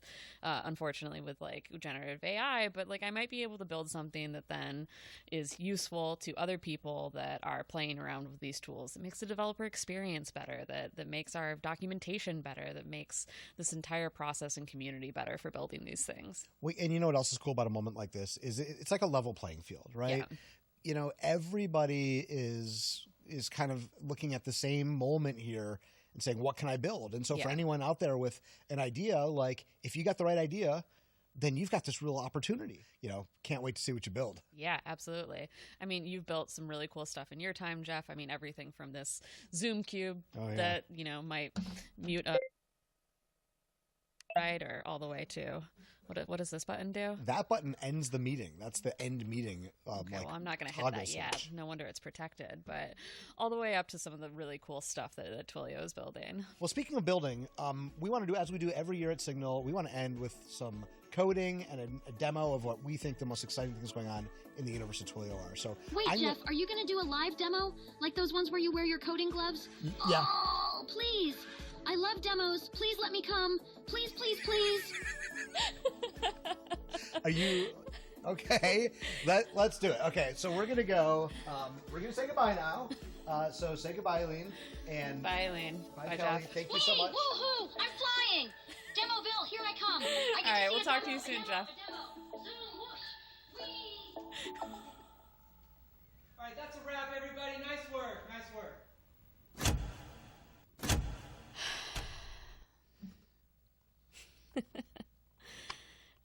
unfortunately, with generative AI, but I might be able to build something that then is useful to other people that are playing around with these tools. That makes the developer experience better, that makes our documentation better, that makes this entire process and community better for building these things. And you know what else is cool about a moment like this is it's like a level playing field, right? Yeah. Everybody is kind of looking at the same moment here and saying, what can I build? And so for Yeah. anyone out there with an idea, like if you got the right idea, then you've got this real opportunity. Can't wait to see what you build. Yeah, absolutely. I mean, you've built some really cool stuff in your time, Jeff. I mean, everything from this Zoom cube that, might mute up, right, or all the way to what does this button do? That button ends the meeting. That's the end meeting. Okay, well, I'm not going to hit that yet. No wonder it's protected. But all the way up to some of the really cool stuff that Twilio is building. Well, speaking of building, we want to do, as we do every year at Signal, we want to end with some coding and a demo of what we think the most exciting things going on in the universe of Twilio are. So, wait, Jeff, are you going to do a live demo? Like those ones where you wear your coding gloves? Yeah. Oh, please. I love demos. Please let me come. Please, please, please. Are you okay? Let's do it. Okay, so we're gonna go. We're gonna say goodbye now. So say goodbye, Eileen. And bye, Eileen. Bye, Kelly. Jeff. Thank you so much. Woohoo! I'm flying. Demoville, here I come. All right, we'll talk to you soon, Jeff. All right, that's a wrap, everybody. Nice work. Nice work.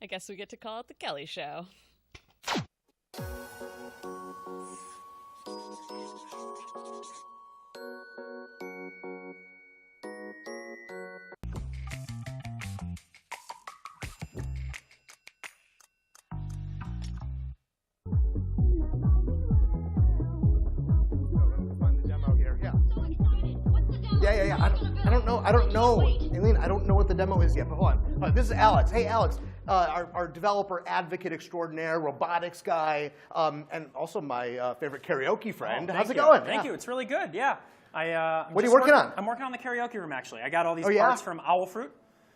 I guess we get to call it the Kelly Show. Yeah. I don't know. Eileen, I don't know what the demo is yet, but hold on. This is Alex. Hey, Alex, our developer advocate extraordinaire, robotics guy, and also my favorite karaoke friend. How's it going? Thank you. It's really good, yeah. What are you working on? I'm working on the karaoke room, actually. I got all these Oh, yeah? parts from Owl Fruit.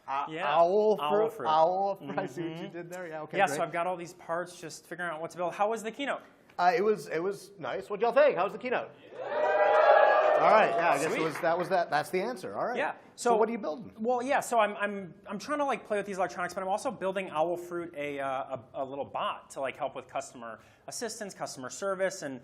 Owl fruit. I see what you did there. Yeah, okay, Yeah, great. so I've got all these parts, just figuring out what to build. How was the keynote? It was nice. What'd y'all think? How was the keynote? All right, yeah, I guess that's the answer. All right. Yeah. So what are you building? Well, yeah. So I'm trying to play with these electronics, but I'm also building Owl Fruit a little bot to help with customer assistance, customer service, and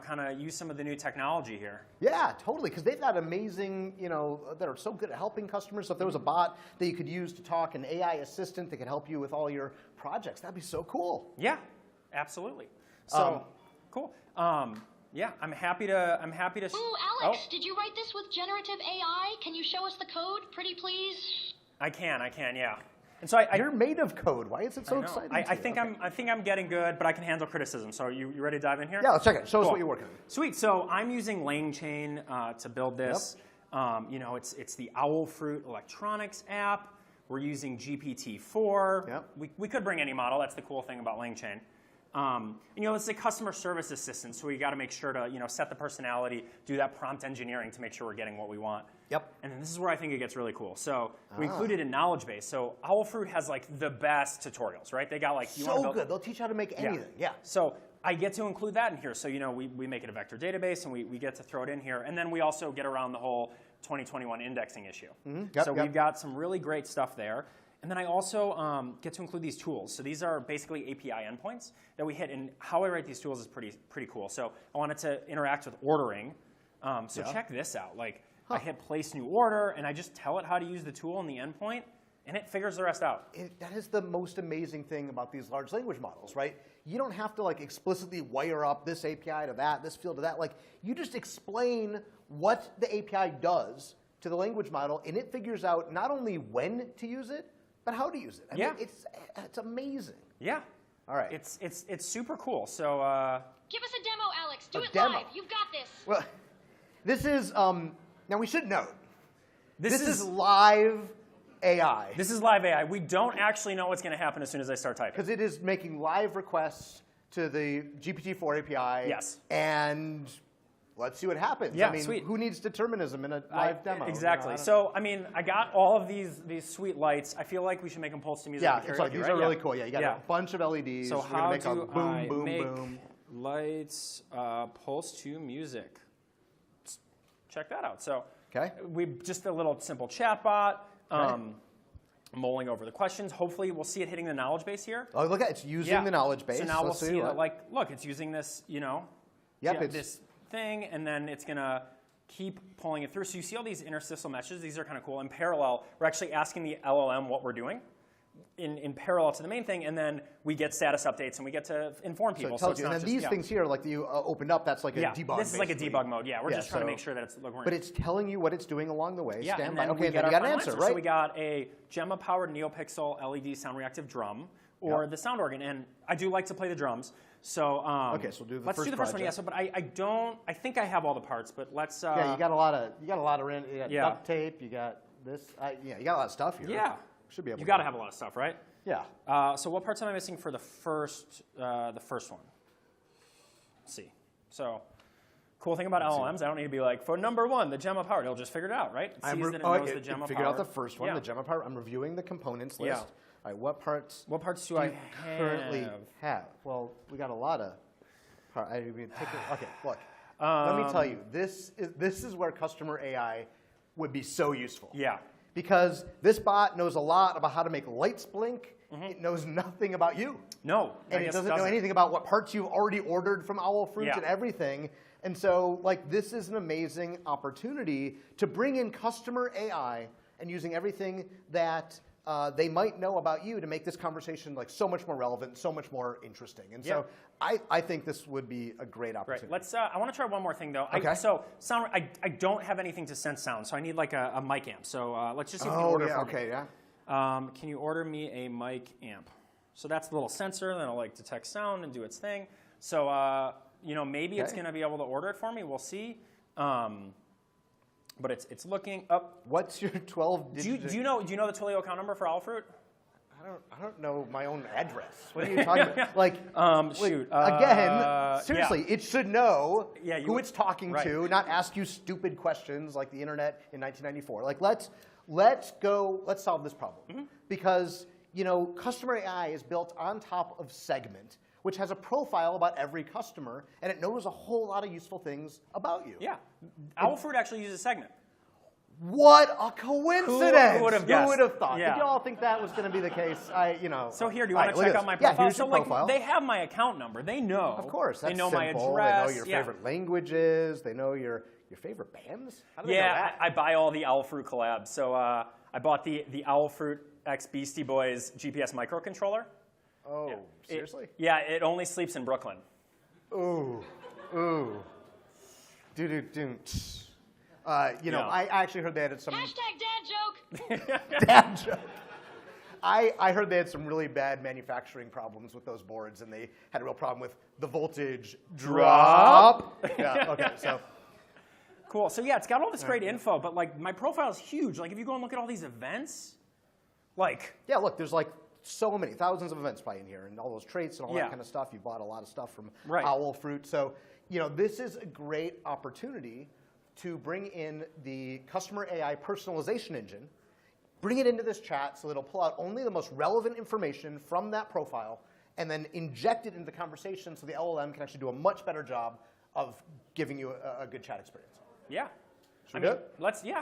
kind of use some of the new technology here. Yeah, totally. Because they've got amazing, that are so good at helping customers. So if there was a bot that you could use to talk, an AI assistant that could help you with all your projects, that'd be so cool. Yeah, absolutely. So cool. Yeah, I'm happy to. Ooh, Alex, did you write this with generative AI? Can you show us the code, pretty please? I can, yeah. And so you're made of code. Why is it so exciting? I think I'm getting good, but I can handle criticism. So you ready to dive in here? Yeah, let's check it. Show us what you're working on. Sweet. So I'm using LangChain to build this. Yep. It's the Owl Fruit electronics app. We're using GPT-4. Yep. We could bring any model. That's the cool thing about LangChain. It's a customer service assistant, so we got to make sure to, set the personality, do that prompt engineering to make sure we're getting what we want. Yep. And then this is where I think it gets really cool. So we included a knowledge base. So Owl Fruit has the best tutorials, right? They got so good. They'll teach you how to make anything. Yeah. So I get to include that in here. So we make it a vector database and we get to throw it in here, and then we also get around the whole 2021 indexing issue. Mm-hmm. We've got some really great stuff there. And then I also get to include these tools. So these are basically API endpoints that we hit, and how I write these tools is pretty cool. So I wanted to interact with ordering. Check this out. I hit place new order, and I just tell it how to use the tool and the endpoint, and it figures the rest out. That is the most amazing thing about these large language models, right? You don't have to explicitly wire up this API to that, this field to that. You just explain what the API does to the language model, and it figures out not only when to use it, but how to use it. I mean, it's amazing. Yeah. All right. It's super cool. So give us a demo, Alex. Do it demo. live. You've got this. Well, this is now we should note. This is live AI. This is live AI. We don't actually know what's going to happen as soon as I start typing. Because it is making live requests to the GPT-4 API. Yes. And let's see what happens. Yeah, I mean, sweet. Who needs determinism in a live demo? Exactly. I got all of these sweet lights. I feel like we should make them pulse to music. Yeah, it's these are really cool. Yeah, you got a bunch of LEDs. So how make do a boom, I boom, make boom. lights pulse to music? Check that out. So we just a little simple chat bot. Mulling over the questions. Hopefully, we'll see it hitting the knowledge base here. Oh, look at it. It's using the knowledge base. So now we'll see it. Look, it's using this, Yep, this thing, and then it's going to keep pulling it through. So you see all these interstitial messages. These are kind of cool. In parallel, we're actually asking the LLM what we're doing in parallel to the main thing, and then we get status updates, and we get to inform people. So it tells you. And then these things here, like you opened up, that's like a debug. This is like a debug mode. Yeah, we're just trying to make sure that it's. But it's telling you what it's doing along the way. Yeah, Stand and by. then Okay, we and get then you our got an final answer, right? So we got a Gemma-powered NeoPixel LED sound reactive drum, or the sound organ, and I do like to play the drums. So okay, so we'll do the let's first do the first one. Yeah. project. So, but I don't. I think I have all the parts, but let's. Yeah, you got a lot of you got duct tape. You got this. Yeah, you got a lot of stuff here. Yeah, should be able. You got to have a lot of stuff, right? Yeah. So what parts am I missing for the first one? Let's see. So cool thing about LLMs, I don't need to be like, for number 1, the Gemma powered. It'll just figure it out, right? It sees that it knows the Gemma figured powered. out the first one, the Gemma powered. I'm reviewing the components list. Yeah. All right, what parts do I currently have? Well, we got a lot of parts. Okay, look. Let me tell you, this is where customer AI would be so useful. Yeah. Because this bot knows a lot about how to make lights blink. It knows nothing about you. No. And it doesn't know anything about what parts you've already ordered from Owl Fruit and everything. And so, like, this is an amazing opportunity to bring in customer AI and using everything that they might know about you to make this conversation like so much more relevant, so much more interesting. And so I think this would be a great opportunity. Right. Let's. I want to try one more thing though. Okay. So sound. I don't have anything to sense sound, so I need like a mic amp. So let's just see if you can order for me. Okay. Yeah. Can you order me a mic amp? So that's the little sensor, and it'll like detect sound and do its thing. So you know, maybe it's going to be able to order it for me. We'll see. But it's looking up. What's your 12-digit? Do you know the Twilio account number for Owl Fruit? I don't know my own address. What are you talking about? Like, shoot. Again, seriously, it should know who it's talking right. to, not ask you stupid questions like the internet in 1994. Like, let's solve this problem. Because, you know, customer AI is built on top of Segment, which has a profile about every customer, and it knows a whole lot of useful things about you. Yeah. Owl Fruit actually uses Segment. What a coincidence! Who would have guessed? Who would have thought? Yeah. Did you all think that was going to be the case? So here, do you want to check out my profile? Yeah, here's your like, profile. They have my account number. They know. Of course, that's they know simple. my address. They know your favorite languages. They know your favorite bands. How do they know that? I buy all the Owl Fruit collabs. So I bought the Owl Fruit X Beastie Boys GPS microcontroller. Oh, seriously? It only sleeps in Brooklyn. Ooh. You know, I actually heard they had some... #dad joke! Dad joke. I heard they had some really bad manufacturing problems with those boards, and they had a real problem with the voltage drop. Yeah, okay, so... Cool. So yeah, it's got all this great info, but like my profile is huge. Like if you go and look at all these events, like... Yeah, look, there's like so many, thousands of events probably in here, and all those traits and all that kind of stuff. You bought a lot of stuff from Owl Fruit. So, you know, this is a great opportunity to bring in the customer AI personalization engine, bring it into this chat so it'll pull out only the most relevant information from that profile, and then inject it into the conversation so the LLM can actually do a much better job of giving you a good chat experience. Yeah. Should we do it? Let's, Do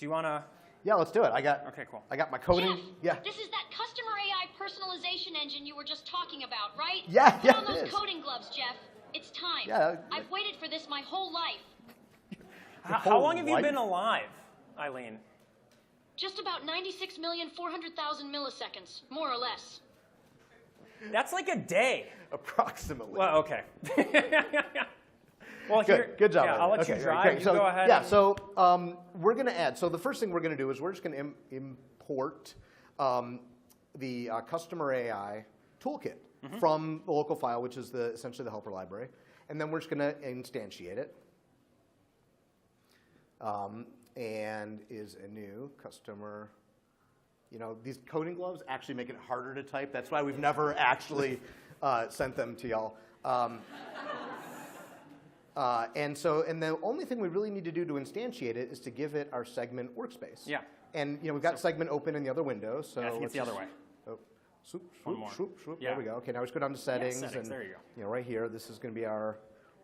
you want to? Yeah, let's do it. Okay, cool. I got my coding. Jeff, this is that customer AI personalization engine you were just talking about, right? Yeah, Put on it those is. coding gloves, Jeff. It's time. Yeah. I've waited for this my whole life. How long have you been alive, Eileen? Just about 96,400,000 milliseconds, more or less. That's like a day. Approximately. Well, okay. Well, good job. Yeah, I'll let okay, you drive. Great. You So, go ahead. Yeah, so we're going to add. So the first thing we're going to do is we're just going to import the customer AI toolkit from the local file, which is essentially the helper library. And then we're just going to instantiate it. And is a new customer. You know, these coding gloves actually make it harder to type. That's why we've never actually sent them to y'all. And the only thing we really need to do to instantiate it is to give it our segment workspace. Yeah. And you know, we've got segment open in the other window. So I think it's the other way. Oh, swoop, One swoop, more. swoop, swoop. Yeah. There we go. Okay, now we just go down to settings. Settings, And there you go. You know, right here, this is going to be our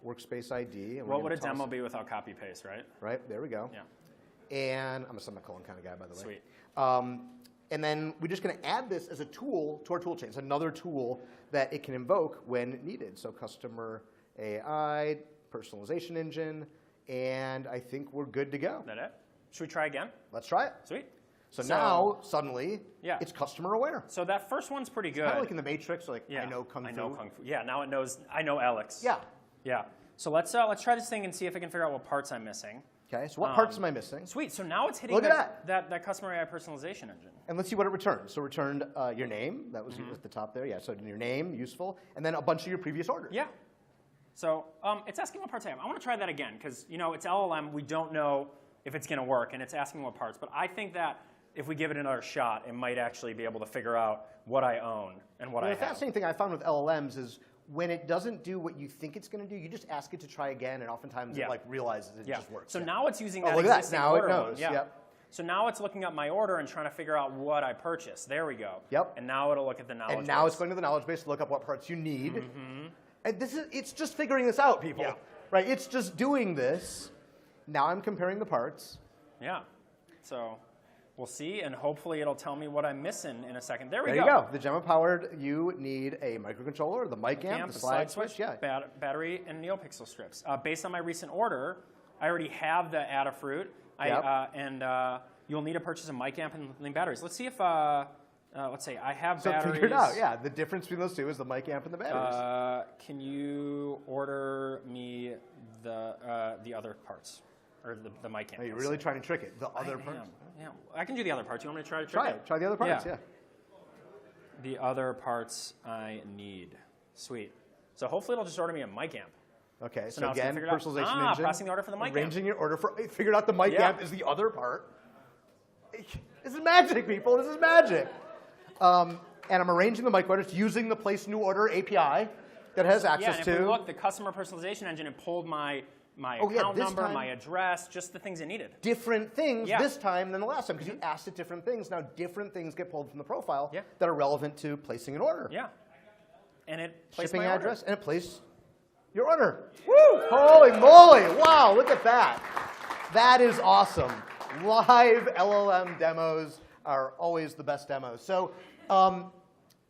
workspace ID. And What would a demo be without copy paste, right? Right, there we go. Yeah. And I'm a semicolon kind of guy, by the way. Sweet. And then we're just going to add this as a tool to our tool chain. It's another tool that it can invoke when needed. So customer AI, personalization engine, And I think we're good to go. Is that it? Should we try again? Let's try it. Sweet. So now, suddenly, it's customer aware. So that first one's pretty good. Kind of like in the Matrix, like, I know Kung Fu. I know Kung Fu. Yeah, now it knows, I know Alex. Yeah. Yeah. So let's try this thing and see if I can figure out what parts I'm missing. Okay, so what parts am I missing? Sweet, so now it's hitting Look at that customer AI personalization engine. And let's see what it returned. So it returned your name, that was at the top there, yeah, so your name, useful, and then a bunch of your previous orders. Yeah. So it's asking what parts I have. I want to try that again, because it's LLM, we don't know if it's going to work, and it's asking what parts. But I think that if we give it another shot, it might actually be able to figure out what I own and what I have. The fascinating thing I found with LLMs is when it doesn't do what you think it's going to do, you just ask it to try again, and oftentimes it realizes it just works. So now it's using that look at that. existing Now order it knows. one. Yeah. Yep. So now it's looking up my order and trying to figure out what I purchased. There we go. Yep. And now it'll look at the knowledge base. And now it's going to the knowledge base to look up what parts you need. And it's just figuring this out, people. Yeah. Right? It's just doing this. Now I'm comparing the parts. Yeah. So we'll see, and hopefully it'll tell me what I'm missing in a second. There we go. There you go. The Gemma-powered, you need a microcontroller, the mic amp, the slide switch, battery, and NeoPixel strips. Based on my recent order, I already have the Adafruit, and you'll need to purchase a mic amp and batteries. Let's see if, let's say I have batteries. So figure it out, yeah. The difference between those two is the mic amp and the batteries. Can you order me the other parts? Or the mic amp. Are you really trying to trick it? The other parts? Yeah, I can do the other parts. You want me to try to trick it? Try the other parts, yeah. The other parts I need. Sweet. So hopefully it'll just order me a mic amp. Okay, so so again, personalization engine. Processing the order for the mic arranging amp. your order for, figured out the mic amp is the other part. This is magic, people. This is magic. And I'm arranging the mic orders using the Place New Order API that has access and to. If we look, the customer personalization engine, it pulled my account number, my address, just the things it needed. Different things this time than the last time, because you asked it different things. Now different things get pulled from the profile that are relevant to placing an order. Yeah. And it placed shipping my address, order. and it placed your order. Woo! Holy moly! Wow, look at that. That is awesome. Live LLM demos are always the best demos. So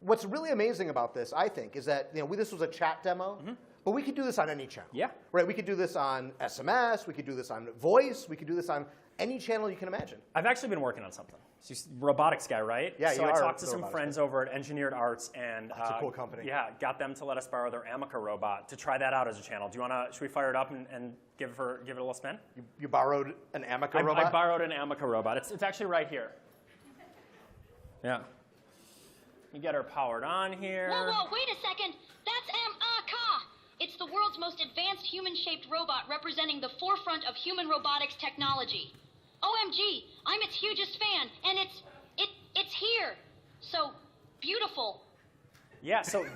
what's really amazing about this, I think, is that this was a chat demo. But we could do this on any channel. Yeah. Right? We could do this on SMS. We could do this on voice. We could do this on any channel you can imagine. I've actually been working on something. So robotics guy, right? Yeah, so you I are talked to some friends over at Engineered Arts, and that's a cool company. Yeah, got them to let us borrow their Amica robot to try that out as a channel. Do you want to? Should we fire it up and give it a little spin? You borrowed an Amica robot? I borrowed an Amica robot. It's actually right here. Yeah. You get her powered on here. Whoa, wait a second. That's Amaka. It's the world's most advanced human-shaped robot representing the forefront of human robotics technology. OMG, I'm its hugest fan, and it's here. So beautiful. Yeah, so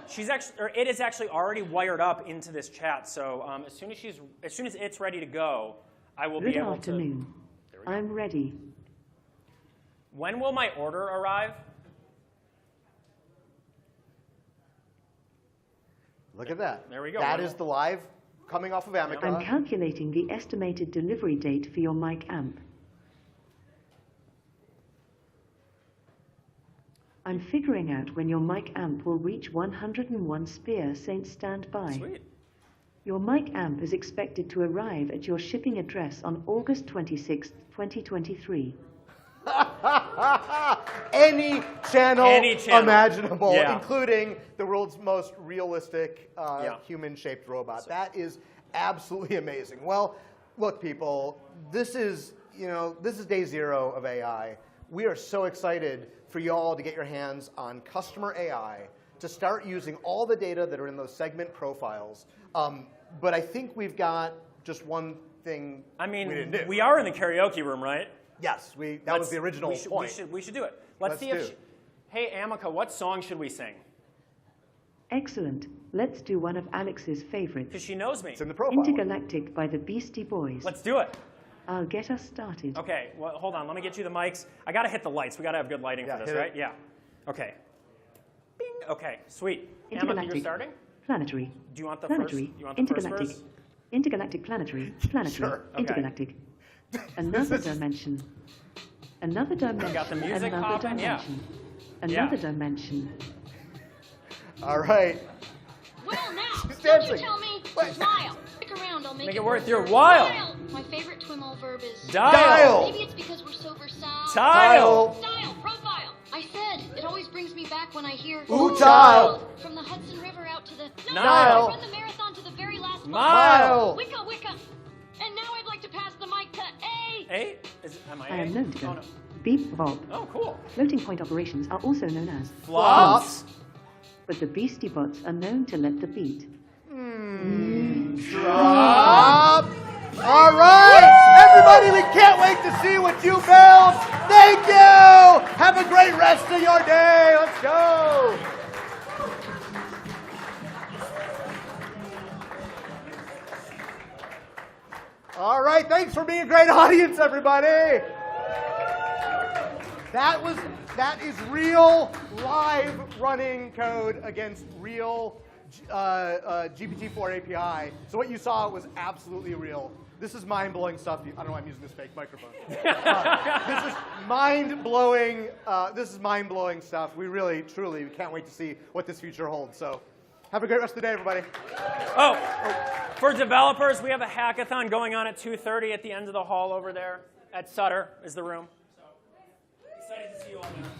she's actually, or it is actually already wired up into this chat. So as soon as it's ready to go, I will be able to. Good afternoon. I'm ready. When will my order arrive? Look at that. There we go. That is the live coming off of Amica. I'm calculating the estimated delivery date for your mic amp. I'm figuring out when your mic amp will reach 101 Spear Saint stand by. Sweet. Your mic amp is expected to arrive at your shipping address on August 26, 2023. Any channel imaginable, yeah. including the world's most realistic human-shaped robot. That is absolutely amazing. Well, look, people, this is day zero of AI. We are so excited for you all to get your hands on customer AI, to start using all the data that are in those segment profiles. But I think we've got just one thing we didn't do. We are in the karaoke room, right? Yes, that was the original point. We should do it. Let's see if hey, Amica, what song should we sing? Excellent. Let's do one of Alex's favorites. Because she knows me. It's in the profile. Intergalactic by the Beastie Boys. Let's do it. I'll get us started. Okay, well, hold on. Let me get you the mics. I got to hit the lights. We got to have good lighting for this, right? Yeah. Okay. Bing. Okay, sweet. Amica, you're starting? Planetary. Do you want the planetary. first? You want the intergalactic. first verse? Intergalactic planetary. Planetary. Sure. Okay. Intergalactic. Another dimension. Another dimension. Got the music another popping? dimension. Yeah. Another dimension. All right. Well, now, She's don't you dancing. tell me. Smile. Stick around, I'll Make it worth your while. Dial. My favorite Twiml verb is dial. Maybe it's because we're so versatile. Tile. Style. Profile. I said, it always brings me back when I hear Ooh, tile. From the Hudson River out to the Nile. Run the marathon to the very last Mile. Wicca, Wicca. And now I'd like to pass the mic to A. A? Am I I am A? known to go. Oh, no. Beep, Bob. Oh, cool. Floating point operations are also known as Flops. But the beastie bots are known to let the beat. Drop. All right, everybody, we can't wait to see what you build. Thank you. Have a great rest of your day. Let's go. All right, thanks for being a great audience, everybody. That is real live running code against real GPT-4 API. So what you saw was absolutely real. This is mind-blowing stuff. I don't know why I'm using this fake microphone. This is mind-blowing. This is mind-blowing stuff. We really, truly, can't wait to see what this future holds. So have a great rest of the day, everybody. Oh, for developers, we have a hackathon going on at 2:30 at the end of the hall over there. At Sutter is the room. So excited to see you all there.